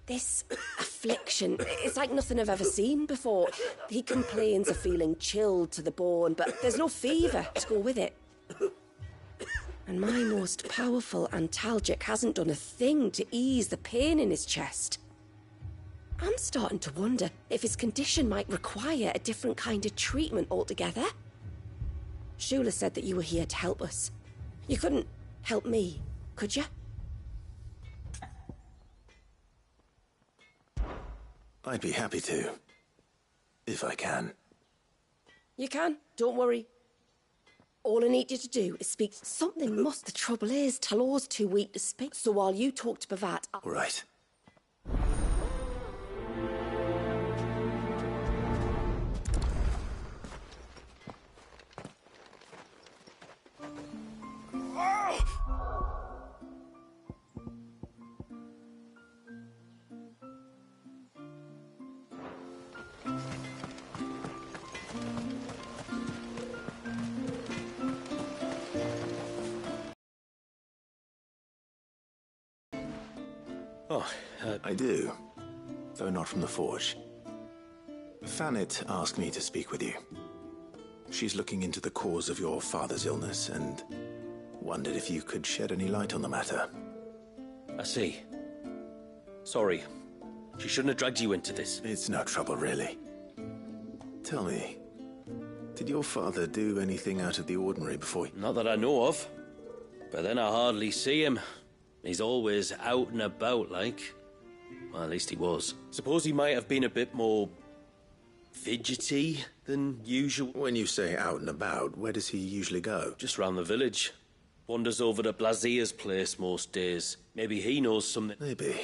This affliction, it's like nothing I've ever seen before. He complains of feeling chilled to the bone, but there's no fever to go with it. And my most powerful antalgic hasn't done a thing to ease the pain in his chest. I'm starting to wonder if his condition might require a different kind of treatment altogether. Shula said that you were here to help us. You couldn't help me, could you? I'd be happy to. If I can. You can, don't worry. All I need you to do is speak. Something must. The trouble is, Talor's too weak to speak. So while you talk to Bavat, All right. I do, though not from the Forge. Fannet asked me to speak with you. She's looking into the cause of your father's illness and wondered if you could shed any light on the matter. I see. Sorry. She shouldn't have dragged you into this. It's no trouble, really. Tell me, did your father do anything out of the ordinary before? Not that I know of. But then I hardly see him. He's always out and about, like. Well, at least he was. Suppose he might have been a bit more fidgety than usual. When you say out and about, where does he usually go? Just round the village. Wanders over to Blazier's place most days. Maybe he knows something. Maybe.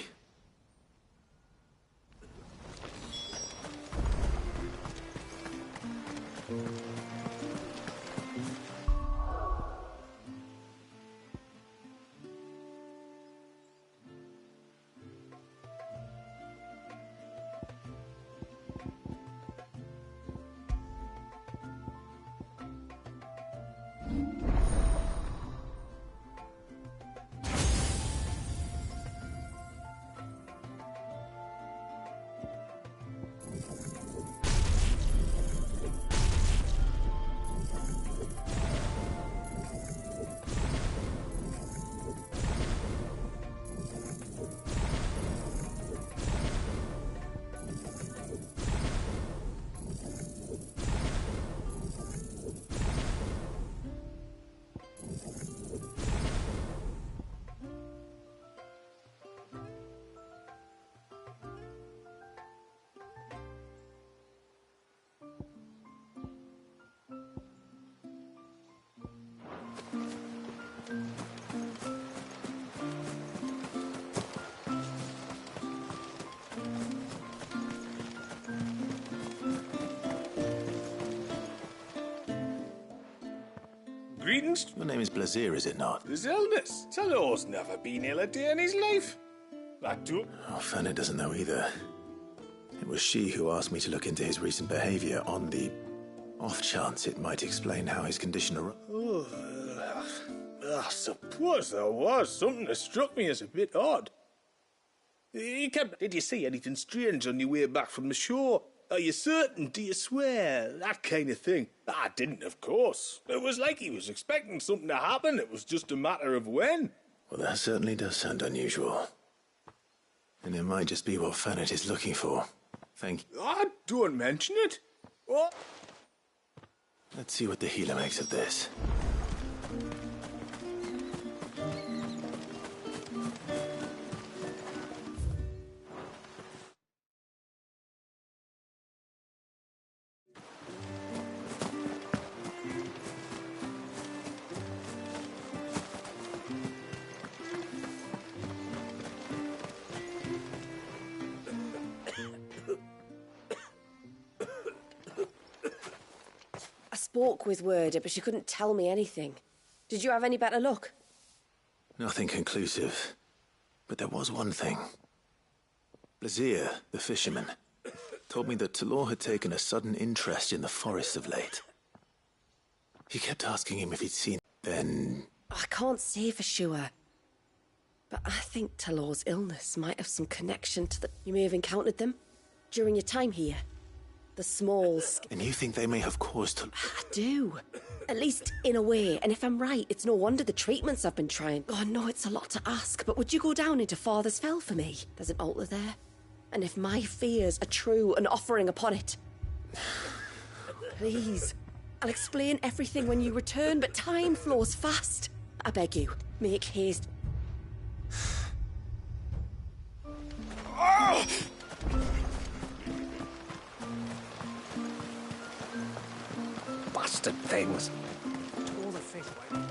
Greetings. Your name is Blazier, is it not? His illness. Talor's never been ill a day in his life. That too. Oh, Fanny doesn't know either. It was she who asked me to look into his recent behavior on the off chance it might explain how his condition arose. Oh, I suppose there was something that struck me as a bit odd. Did you see anything strange on your way back from the shore? Are you certain? Do you swear? That kind of thing. I didn't, of course. It was like he was expecting something to happen. It was just a matter of when. Well, that certainly does sound unusual. And it might just be what Fannet is looking for. Thank you. Don't mention it. What? Let's see what the healer makes of this. spoke with Werder, but she couldn't tell me anything. Did you have any better luck? Nothing conclusive. But there was one thing. Blazir, the fisherman, told me that Talor had taken a sudden interest in the forest of late. He kept asking him if he'd seen... Then... I can't say for sure. But I think Talor's illness might have some connection to the... You may have encountered them during your time here. The Smalls. And you think they may have caused... I do. At least in a way. And if I'm right, it's no wonder the treatments I've been trying. Oh, no, it's a lot to ask. But would you go down into Father's Fell for me? There's an altar there. And if my fears are true, an offering upon it. Please. I'll explain everything when you return, but time flows fast. I beg you, make haste. Oh! Bastard things. All the fish, right?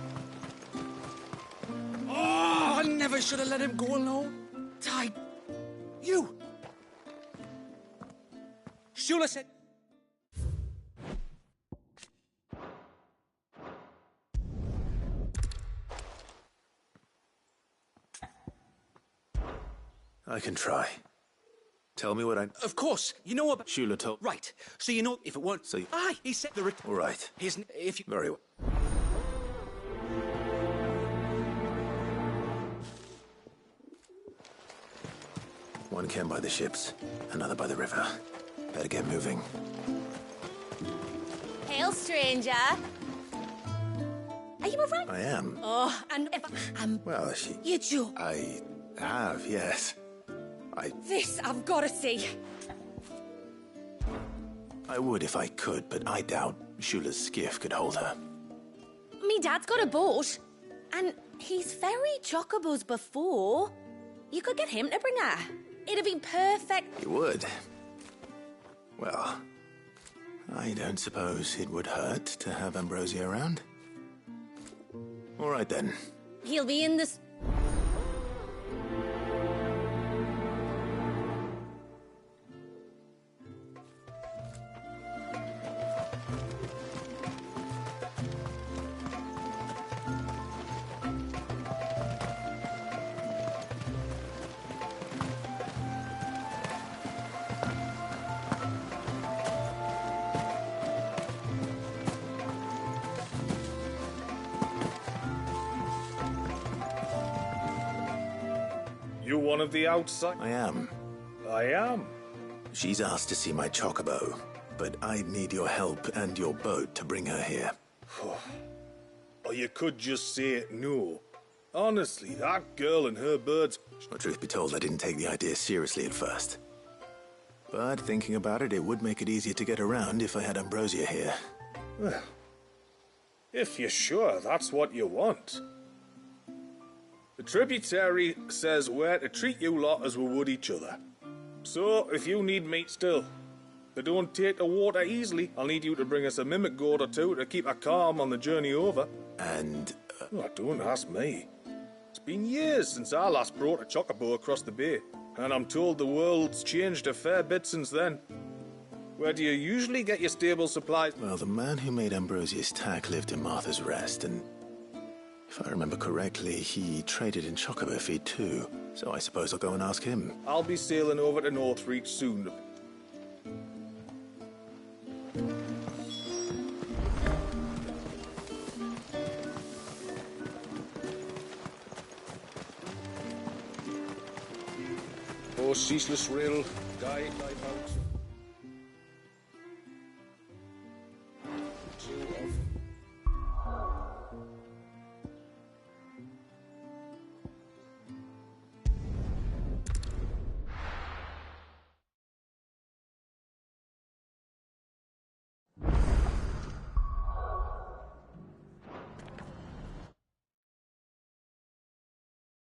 Oh, I never should have let him go alone. Ty, you. Shula said... I can try. Tell me what I... Of course, you know about... Shula told... Right, so you know if it weren't... So you... Aye, he said the... All right. If you... Very well. One camp by the ships, another by the river. Better get moving. Hail, stranger. Are you alright? I am. Oh, and if Well, You joke. I have, yes. This I've got to see. I would if I could, but I doubt Shula's skiff could hold her. Me dad's got a boat, and he's ferried chocobos before. You could get him to bring her. It'd be perfect. You would? Well, I don't suppose it would hurt to have Ambrosia around. All right, then. He'll be in this... You one of the outside? I am. I am. She's asked to see my chocobo, but I'd need your help and your boat to bring her here. Or you could just say no. Honestly, that girl and her birds... Well, truth be told, I didn't take the idea seriously at first. But thinking about it, it would make it easier to get around if I had Ambrosia here. Well, if you're sure that's what you want. The tributary says we're to treat you lot as we would each other. So, if you need meat still, they don't take the water easily. I'll need you to bring us a mimic goat or two to keep her calm on the journey over. And... Oh, don't ask me. It's been years since I last brought a chocobo across the bay, and I'm told the world's changed a fair bit since then. Where do you usually get your stable supplies? Well, the man who made Ambrosia's tack lived in Martha's Rest, and if I remember correctly, he traded in chocobo feed too. So I suppose I'll go and ask him. I'll be sailing over to Northreach soon. Oh, ceaseless rill, dive out.